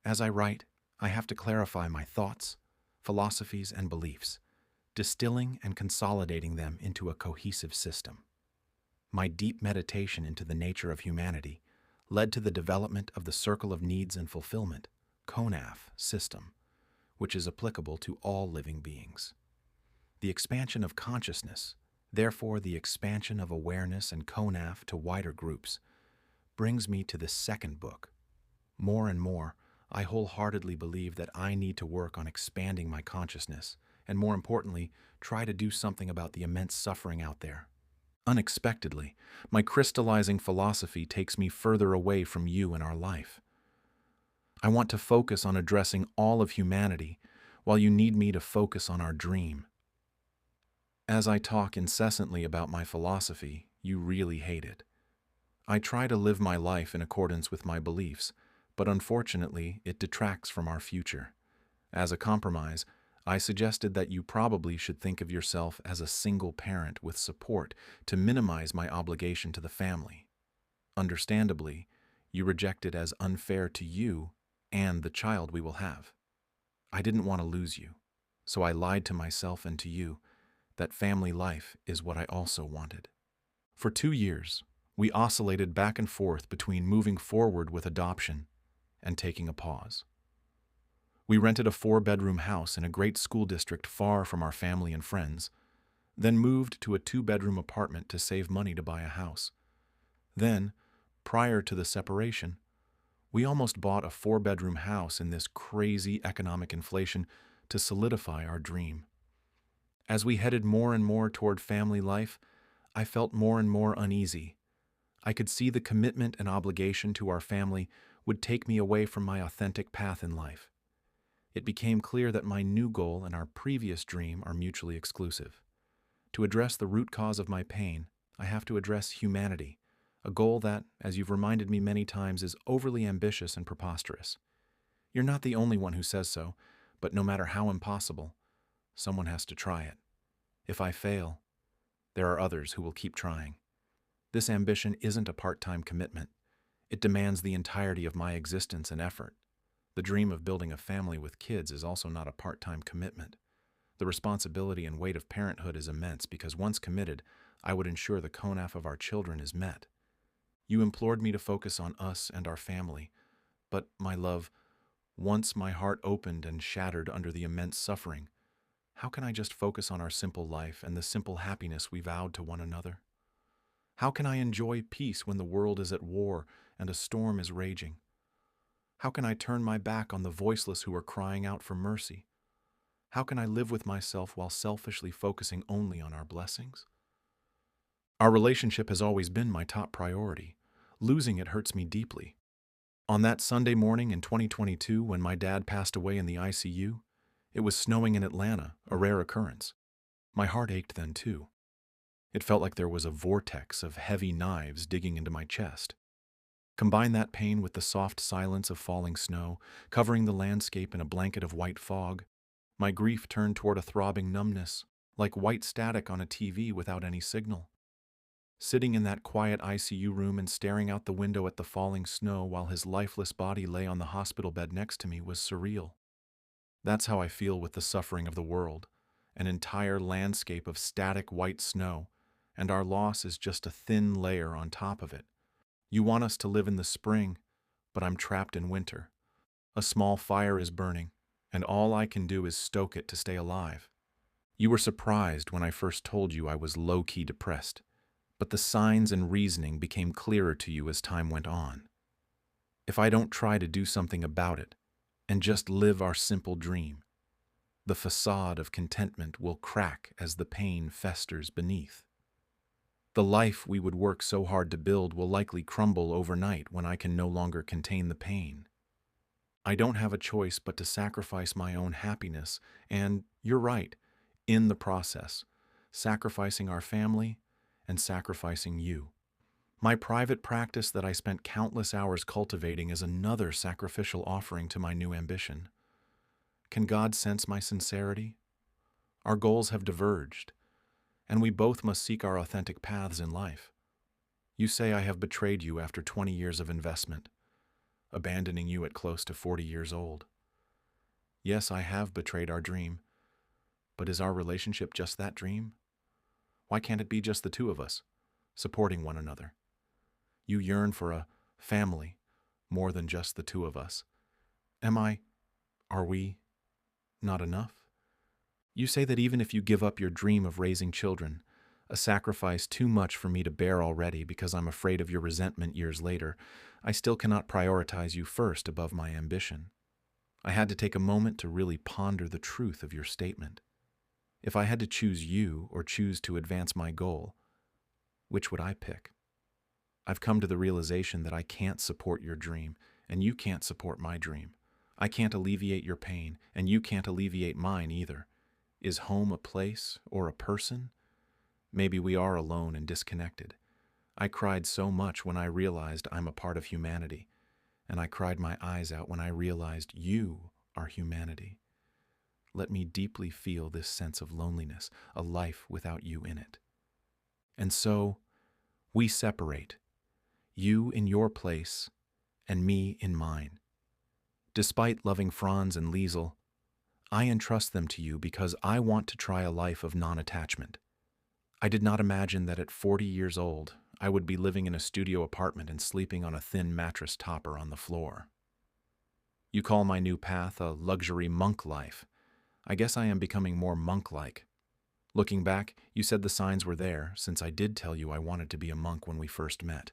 As I write, I have to clarify my thoughts, philosophies, and beliefs, distilling and consolidating them into a cohesive system. My deep meditation into the nature of humanity led to the development of the Circle of Needs and Fulfillment, CONAF, system, which is applicable to all living beings. The expansion of consciousness, therefore the expansion of awareness and CONAF to wider groups, brings me to the second book. More and more, I wholeheartedly believe that I need to work on expanding my consciousness, and more importantly, try to do something about the immense suffering out there. Unexpectedly, my crystallizing philosophy takes me further away from you and our life. I want to focus on addressing all of humanity, while you need me to focus on our dream. As I talk incessantly about my philosophy, you really hate it. I try to live my life in accordance with my beliefs, but unfortunately, it detracts from our future. As a compromise, I suggested that you probably should think of yourself as a single parent with support to minimize my obligation to the family. Understandably, you reject it as unfair to you and the child we will have. I didn't want to lose you, so I lied to myself and to you that family life is what I also wanted. For 2 years, we oscillated back and forth between moving forward with adoption and taking a pause. We rented a 4-bedroom house in a great school district far from our family and friends, then moved to a 2-bedroom apartment to save money to buy a house. Then, Prior to the separation, we almost bought a 4-bedroom house in this crazy economic inflation to solidify our dream. As we headed more and more toward family life, I felt more and more uneasy. I could see the commitment and obligation to our family would take me away from my authentic path in life. It became clear that my new goal and our previous dream are mutually exclusive. To address the root cause of my pain, I have to address humanity, a goal that, as you've reminded me many times, is overly ambitious and preposterous. You're not the only one who says so, but no matter how impossible, someone has to try it. If I fail, there are others who will keep trying. This ambition isn't a part-time commitment. It demands the entirety of my existence and effort. The dream of building a family with kids is also not a part-time commitment. The responsibility and weight of parenthood is immense because once committed, I would ensure the CONAF of our children is met. You implored me to focus on us and our family, but, my love, once my heart opened and shattered under the immense suffering, how can I just focus on our simple life and the simple happiness we vowed to one another? How can I enjoy peace when the world is at war and a storm is raging? How can I turn my back on the voiceless who are crying out for mercy? How can I live with myself while selfishly focusing only on our blessings? Our relationship has always been my top priority. Losing it hurts me deeply. On that Sunday morning in 2022, when my dad passed away in the ICU, it was snowing in Atlanta, a rare occurrence. My heart ached then too. It felt like there was a vortex of heavy knives digging into my chest. Combine that pain with the soft silence of falling snow, covering the landscape in a blanket of white fog. My grief turned toward a throbbing numbness, like white static on a TV without any signal. Sitting in that quiet ICU room and staring out the window at the falling snow while his lifeless body lay on the hospital bed next to me was surreal. That's how I feel with the suffering of the world, an entire landscape of static white snow, and our loss is just a thin layer on top of it. You want us to live in the spring, but I'm trapped in winter. A small fire is burning, and all I can do is stoke it to stay alive. You were surprised when I first told you I was low-key depressed, but the signs and reasoning became clearer to you as time went on. If I don't try to do something about it, and just live our simple dream, the facade of contentment will crack as the pain festers beneath. The life we would work so hard to build will likely crumble overnight when I can no longer contain the pain. I don't have a choice but to sacrifice my own happiness, and, you're right, in the process, sacrificing our family and sacrificing you. My private practice that I spent countless hours cultivating is another sacrificial offering to my new ambition. Can God sense my sincerity? Our goals have diverged, and we both must seek our authentic paths in life. You say I have betrayed you after 20 years of investment, abandoning you at close to 40 years old. Yes, I have betrayed our dream, but is our relationship just that dream? Why can't it be just the two of us, supporting one another? You yearn for a family more than just the two of us. Are we not enough? You say that even if you give up your dream of raising children, a sacrifice too much for me to bear already because I'm afraid of your resentment years later, I still cannot prioritize you first above my ambition. I had to take a moment to really ponder the truth of your statement. If I had to choose you or choose to advance my goal, which would I pick? I've come to the realization that I can't support your dream, and you can't support my dream. I can't alleviate your pain, and you can't alleviate mine either. Is home a place or a person? Maybe we are alone and disconnected. I cried so much when I realized I'm a part of humanity, and I cried my eyes out when I realized you are humanity. Let me deeply feel this sense of loneliness, a life without you in it. And so, we separate, you in your place and me in mine. Despite loving Franz and Liesel, I entrust them to you because I want to try a life of non-attachment. I did not imagine that at 40 years old, I would be living in a studio apartment and sleeping on a thin mattress topper on the floor. You call my new path a luxury monk life. I guess I am becoming more monk-like. Looking back, you said the signs were there, since I did tell you I wanted to be a monk when we first met.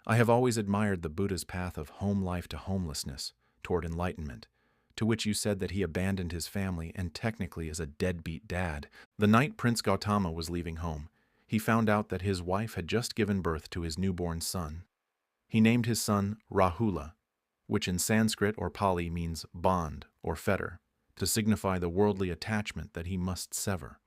I have always admired the Buddha's path of home life to homelessness, toward enlightenment, to which you said that he abandoned his family and technically is a deadbeat dad. The night Prince Gautama was leaving home, he found out that his wife had just given birth to his newborn son. He named his son Rahula, which in Sanskrit or Pali means bond or fetter, to signify the worldly attachment that he must sever.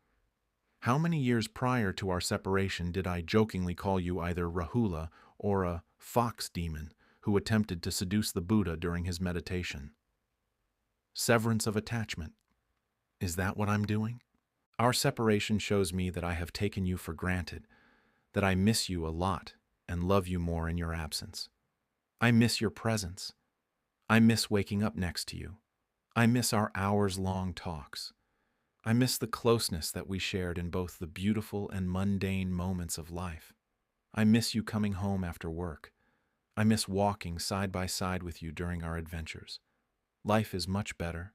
How many years prior to our separation did I jokingly call you either Rahula or a fox demon who attempted to seduce the Buddha during his meditation? Severance of attachment. Is that what I'm doing? Our separation shows me that I have taken you for granted, that I miss you a lot and love you more in your absence. I miss your presence. I miss waking up next to you. I miss our hours-long talks. I miss the closeness that we shared in both the beautiful and mundane moments of life. I miss you coming home after work. I miss walking side by side with you during our adventures. Life is much better,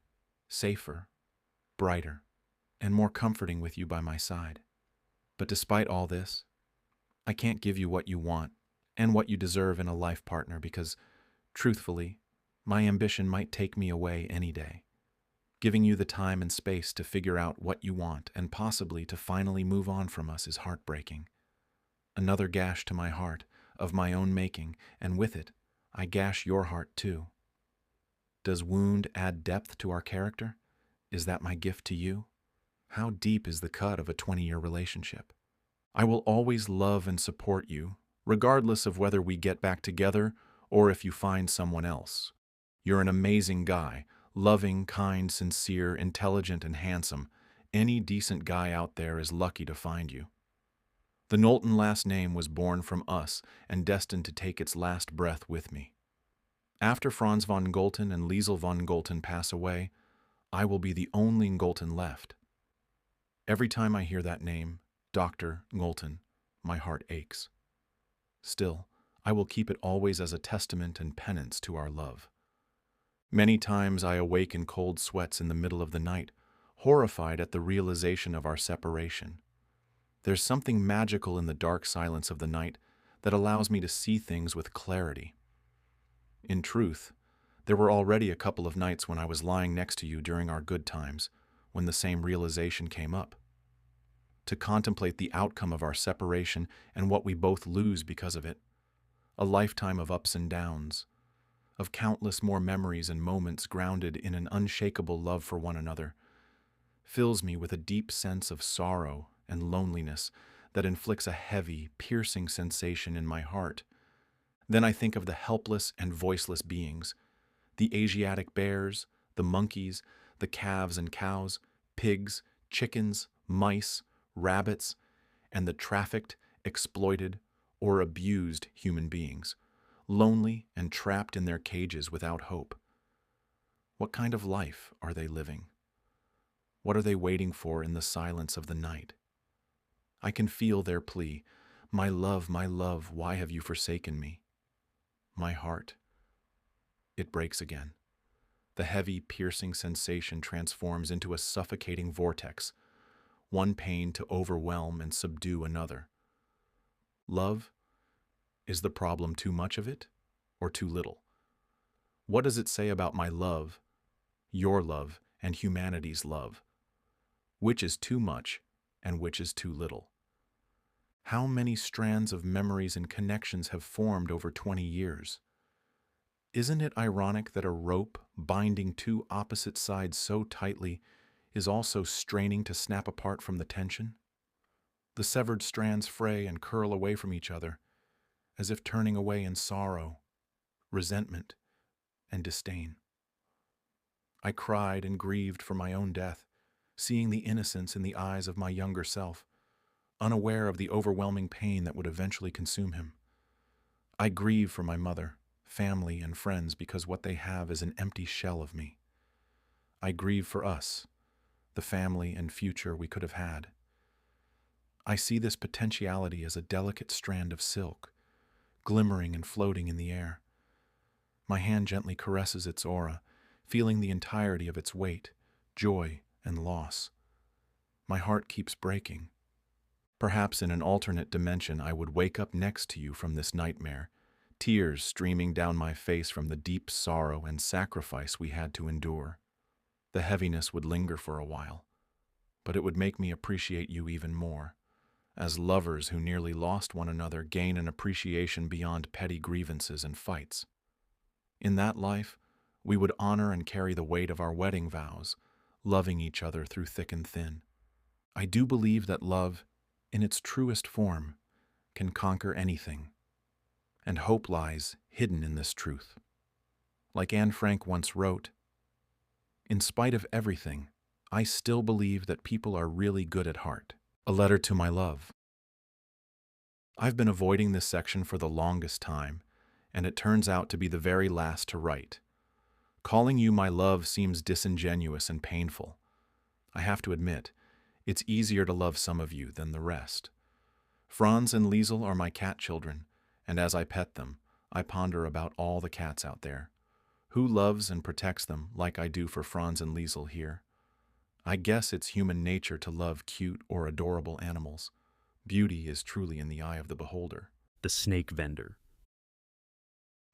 safer, brighter, and more comforting with you by my side. But despite all this, I can't give you what you want and what you deserve in a life partner because, truthfully, my ambition might take me away any day. Giving you the time and space to figure out what you want and possibly to finally move on from us is heartbreaking. Another gash to my heart, of my own making, and with it, I gash your heart too. Does wound add depth to our character? Is that my gift to you? How deep is the cut of a 20-year relationship? I will always love and support you, regardless of whether we get back together or if you find someone else. You're an amazing guy. Loving, kind, sincere, intelligent, and handsome. Any decent guy out there is lucky to find you. The Knowlton last name was born from us and destined to take its last breath with me. After Franz von Gulten and Liesel von Gulten pass away, I will be the only Gulten left. Every time I hear that name, Dr. Gulten, my heart aches. Still, I will keep it always as a testament and penance to our love. Many times I awake in cold sweats in the middle of the night, horrified at the realization of our separation. There's something magical in the dark silence of the night that allows me to see things with clarity. In truth, there were already a couple of nights when I was lying next to you during our good times, when the same realization came up. To contemplate the outcome of our separation and what we both lose because of it, a lifetime of ups and downs, of countless more memories and moments grounded in an unshakable love for one another, fills me with a deep sense of sorrow and loneliness that inflicts a heavy, piercing sensation in my heart. Then I think of the helpless and voiceless beings, the Asiatic bears, the monkeys, the calves and cows, pigs, chickens, mice, rabbits, and the trafficked, exploited, or abused human beings, lonely and trapped in their cages without hope. What kind of life are they living? What are they waiting for in the silence of the night? I can feel their plea, my love, why have you forsaken me? My heart, it breaks again. The heavy, piercing sensation transforms into a suffocating vortex, one pain to overwhelm and subdue another. Love? Is the problem too much of it, or too little? What does it say about my love, your love, and humanity's love? Which is too much, and which is too little? How many strands of memories and connections have formed over 20 years? Isn't it ironic that a rope binding two opposite sides so tightly is also straining to snap apart from the tension? The severed strands fray and curl away from each other, as if turning away in sorrow, resentment, and disdain. I cried and grieved for my own death, seeing the innocence in the eyes of my younger self, unaware of the overwhelming pain that would eventually consume him. I grieve for my mother, family, and friends because what they have is an empty shell of me. I grieve for us, the family and future we could have had. I see this potentiality as a delicate strand of silk, glimmering and floating in the air. My hand gently caresses its aura, feeling the entirety of its weight, joy, and loss. My heart keeps breaking. Perhaps in an alternate dimension I would wake up next to you from this nightmare, tears streaming down my face from the deep sorrow and sacrifice we had to endure. The heaviness would linger for a while, but it would make me appreciate you even more, as lovers who nearly lost one another gain an appreciation beyond petty grievances and fights. In that life, we would honor and carry the weight of our wedding vows, loving each other through thick and thin. I do believe that love, in its truest form, can conquer anything, and hope lies hidden in this truth. Like Anne Frank once wrote, "In spite of everything, I still believe that people are really good at heart." A letter to my love. I've been avoiding this section for the longest time, and it turns out to be the very last to write. Calling you my love seems disingenuous and painful. I have to admit, it's easier to love some of you than the rest. Franz and Liesel are my cat children, and as I pet them, I ponder about all the cats out there. Who loves and protects them like I do for Franz and Liesel here? I guess it's human nature to love cute or adorable animals. Beauty is truly in the eye of the beholder.
The snake vendor.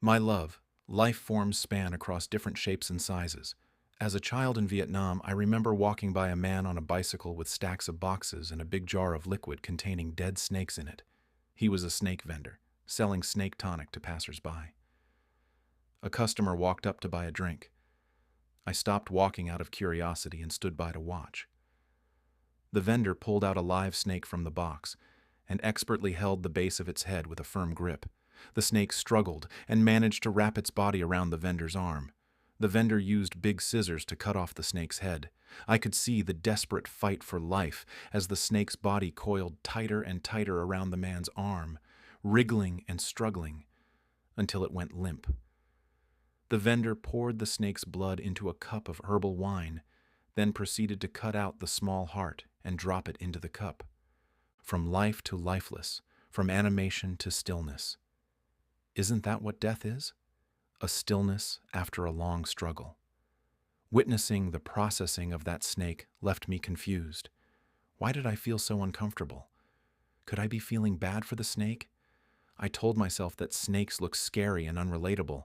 My love, life forms span across different shapes and sizes. As a child in Vietnam, I remember walking by a man on a bicycle with stacks of boxes and a big jar of liquid containing dead snakes in it. He was a snake vendor, selling snake tonic to passers-by. A customer walked up to buy a drink. I stopped walking out of curiosity and stood by to watch. The vendor pulled out a live snake from the box and expertly held the base of its head with a firm grip. The snake struggled and managed to wrap its body around the vendor's arm. The vendor used big scissors to cut off the snake's head. I could see the desperate fight for life as the snake's body coiled tighter and tighter around the man's arm, wriggling and struggling until it went limp. The vendor poured the snake's blood into a cup of herbal wine, then proceeded to cut out the small heart and drop it into the cup. From life to lifeless, from animation to stillness. Isn't that what death is? A stillness after a long struggle. Witnessing the processing of that snake left me confused. Why did I feel so uncomfortable? Could I be feeling bad for the snake? I told myself that snakes look scary and unrelatable,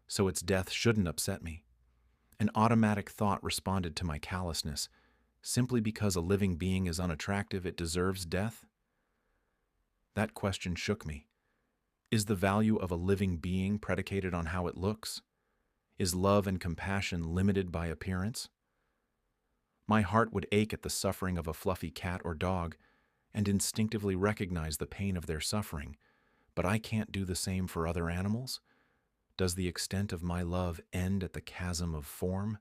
so its death shouldn't upset me. An automatic thought responded to my callousness. Simply because a living being is unattractive, it deserves death? That question shook me. Is the value of a living being predicated on how it looks? Is love and compassion limited by appearance? My heart would ache at the suffering of a fluffy cat or dog and instinctively recognize the pain of their suffering, but I can't do the same for other animals? Does the extent of my love end at the chasm of form?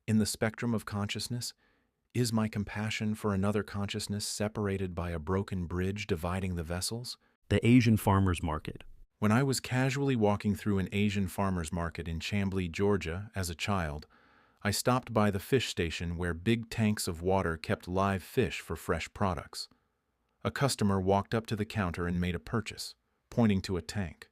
In the spectrum of consciousness, is my compassion for another consciousness separated by a broken bridge dividing the vessels?
The Asian farmer's market.
When I was casually walking through an Asian farmer's market in Chamblee, Georgia, as a child, I stopped by the fish station where big tanks of water kept live fish for fresh products. A customer walked up to the counter and made a purchase, pointing to a tank.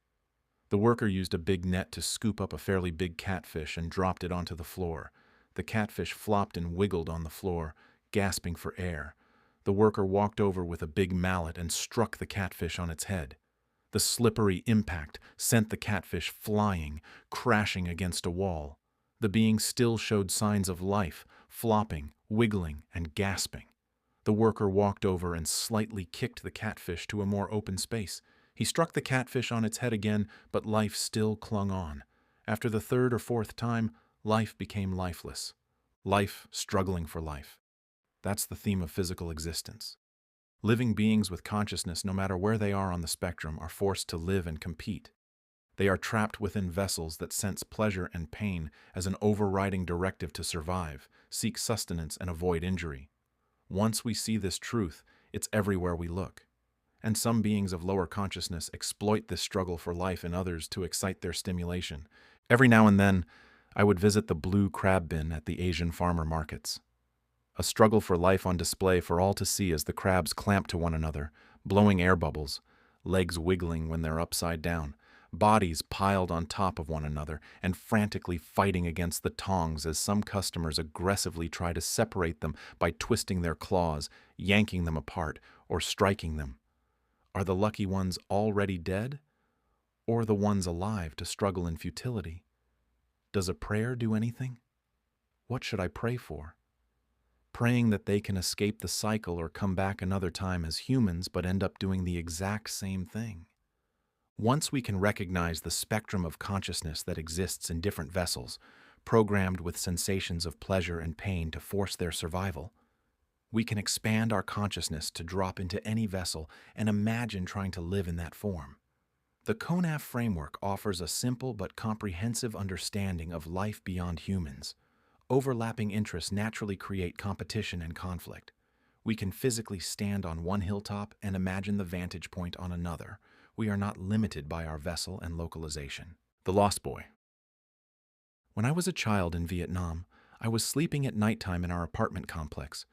The worker used a big net to scoop up a fairly big catfish and dropped it onto the floor. The catfish flopped and wiggled on the floor, gasping for air. The worker walked over with a big mallet and struck the catfish on its head. The slippery impact sent the catfish flying, crashing against a wall. The being still showed signs of life, flopping, wiggling, and gasping. The worker walked over and slightly kicked the catfish to a more open space. He struck the catfish on its head again, but life still clung on. After the third or fourth time, life became lifeless. Life struggling for life. That's the theme of physical existence. Living beings with consciousness, no matter where they are on the spectrum, are forced to live and compete. They are trapped within vessels that sense pleasure and pain as an overriding directive to survive, seek sustenance, and avoid injury. Once we see this truth, it's everywhere we look. And some beings of lower consciousness exploit this struggle for life in others to excite their stimulation. Every now and then, I would visit the blue crab bin at the Asian farmer markets. A struggle for life on display for all to see as the crabs clamp to one another, blowing air bubbles, legs wiggling when they're upside down, bodies piled on top of one another, and frantically fighting against the tongs as some customers aggressively try to separate them by twisting their claws, yanking them apart, or striking them. Are the lucky ones already dead? or the ones alive to struggle in futility? Does a prayer do anything? What should I pray for? Praying that they can escape the cycle or come back another time as humans but end up doing the exact same thing. Once we can recognize the spectrum of consciousness that exists in different vessels, programmed with sensations of pleasure and pain to force their survival, we can expand our consciousness to drop into any vessel and imagine trying to live in that form. The CONAF framework offers a simple but comprehensive understanding of life beyond humans. Overlapping interests naturally create competition and conflict. We can physically stand on one hilltop and imagine the vantage point on another. We are not limited by our vessel and localization. The Lost Boy. When I was a child in Vietnam, I was sleeping at nighttime in our apartment complex.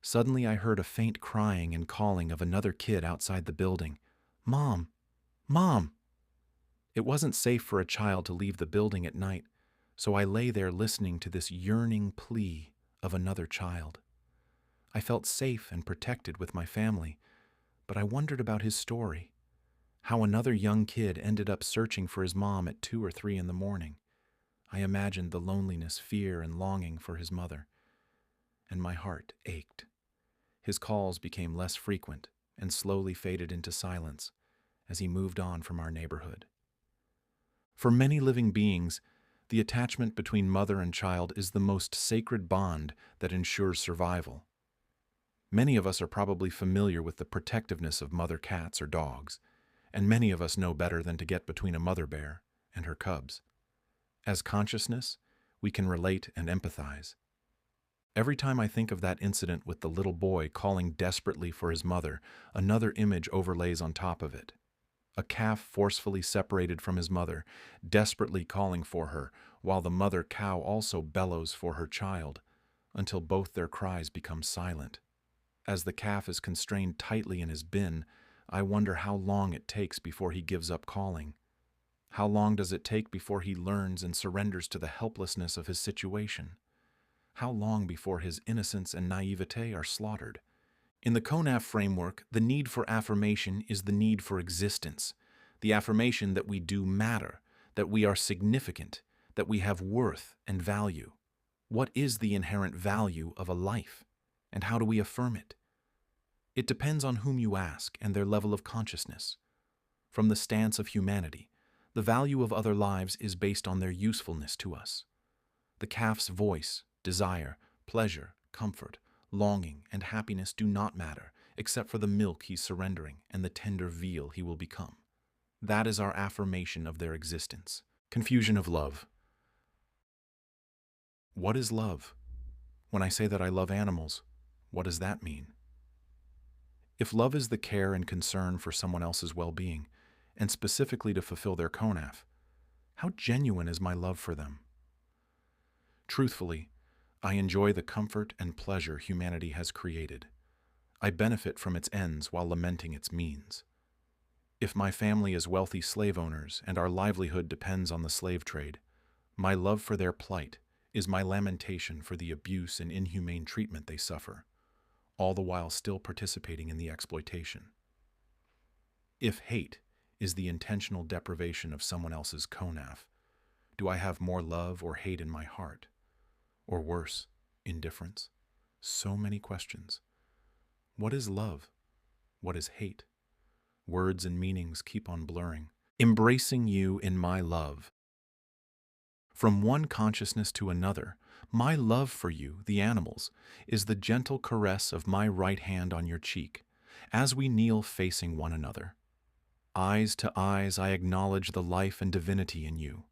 Suddenly I heard a faint crying and calling of another kid outside the building. "Mom! Mom!" It wasn't safe for a child to leave the building at night, so I lay there listening to this yearning plea of another child. I felt safe and protected with my family, but I wondered about his story, how another young kid ended up searching for his mom at 2 or 3 in the morning. I imagined the loneliness, fear, and longing for his mother, and my heart ached. His calls became less frequent and slowly faded into silence as he moved on from our neighborhood. For many living beings, the attachment between mother and child is the most sacred bond that ensures survival. Many of us are probably familiar with the protectiveness of mother cats or dogs, and many of us know better than to get between a mother bear and her cubs. As consciousness, we can relate and empathize. Every time I think of that incident with the little boy calling desperately for his mother, another image overlays on top of it. A calf forcefully separated from his mother, desperately calling for her, while the mother cow also bellows for her child, until both their cries become silent. As the calf is constrained tightly in his bin, I wonder how long it takes before he gives up calling. How long does it take before he learns and surrenders to the helplessness of his situation? How long before his innocence and naivete are slaughtered? In the CONAF framework, the need for affirmation is the need for existence, the affirmation that we do matter, that we are significant, that we have worth and value. What is the inherent value of a life, and how do we affirm it? It depends on whom you ask and their level of consciousness. From the stance of humanity, the value of other lives is based on their usefulness to us. The calf's voice, desire, pleasure, comfort, longing, and happiness do not matter, except for the milk he's surrendering and the tender veal he will become. That is our affirmation of their existence. Confusion of love. What is love? When I say that I love animals, what does that mean? If love is the care and concern for someone else's well-being, and specifically to fulfill their CONAF, how genuine is my love for them? Truthfully, I enjoy the comfort and pleasure humanity has created. I benefit from its ends while lamenting its means. If my family is wealthy slave owners and our livelihood depends on the slave trade, my love for their plight is my lamentation for the abuse and inhumane treatment they suffer, all the while still participating in the exploitation. If hate is the intentional deprivation of someone else's CONAF, do I have more love or hate in my heart? Or worse, indifference? So many questions. What is love? What is hate? Words and meanings keep on blurring. Embracing you in my love. From one consciousness to another, my love for you, the animals, is the gentle caress of my right hand on your cheek, as we kneel facing one another. Eyes to eyes, I acknowledge the life and divinity in you.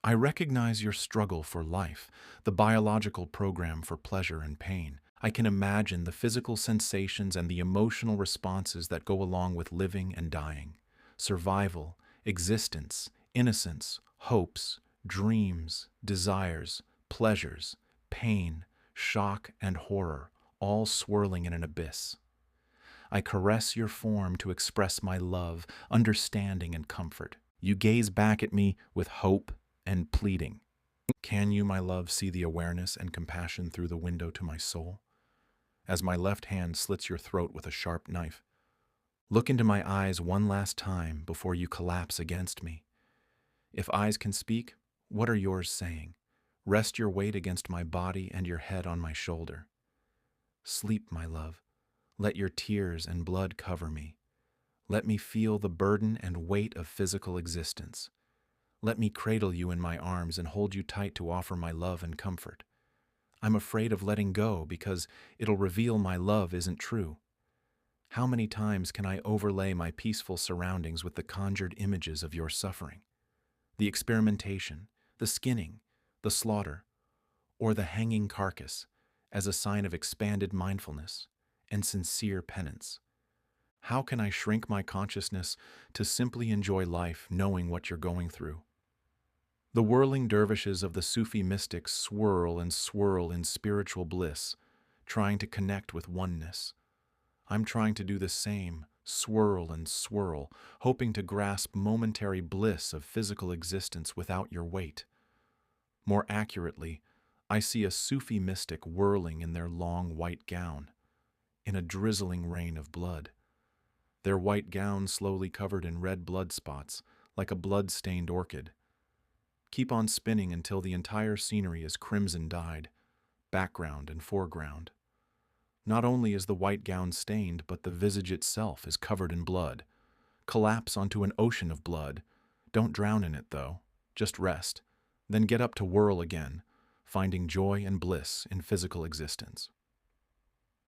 I recognize your struggle for life, the biological program for pleasure and pain. I can imagine the physical sensations and the emotional responses that go along with living and dying. Survival, existence, innocence, hopes, dreams, desires, pleasures, pain, shock, and horror, all swirling in an abyss. I caress your form to express my love, understanding, and comfort. You gaze back at me with hope and pleading. Can you, my love, see the awareness and compassion through the window to my soul? As my left hand slits your throat with a sharp knife, look into my eyes one last time before you collapse against me. If eyes can speak, what are yours saying? Rest your weight against my body and your head on my shoulder. Sleep, my love. Let your tears and blood cover me. Let me feel the burden and weight of physical existence. Let me cradle you in my arms and hold you tight to offer my love and comfort. I'm afraid of letting go because it'll reveal my love isn't true. How many times can I overlay my peaceful surroundings with the conjured images of your suffering? The experimentation, the skinning, the slaughter, or the hanging carcass as a sign of expanded mindfulness and sincere penance. How can I shrink my consciousness to simply enjoy life knowing what you're going through? The whirling dervishes of the Sufi mystics swirl and swirl in spiritual bliss, trying to connect with oneness. I'm trying to do the same, swirl and swirl, hoping to grasp momentary bliss of physical existence without your weight. More accurately, I see a Sufi mystic whirling in their long white gown, in a drizzling rain of blood. Their white gown slowly covered in red blood spots, like a blood-stained orchid. Keep on spinning until the entire scenery is crimson-dyed, background and foreground. Not only is the white gown stained, but the visage itself is covered in blood. Collapse onto an ocean of blood. Don't drown in it, though. Just rest. Then get up to whirl again, finding joy and bliss in physical existence.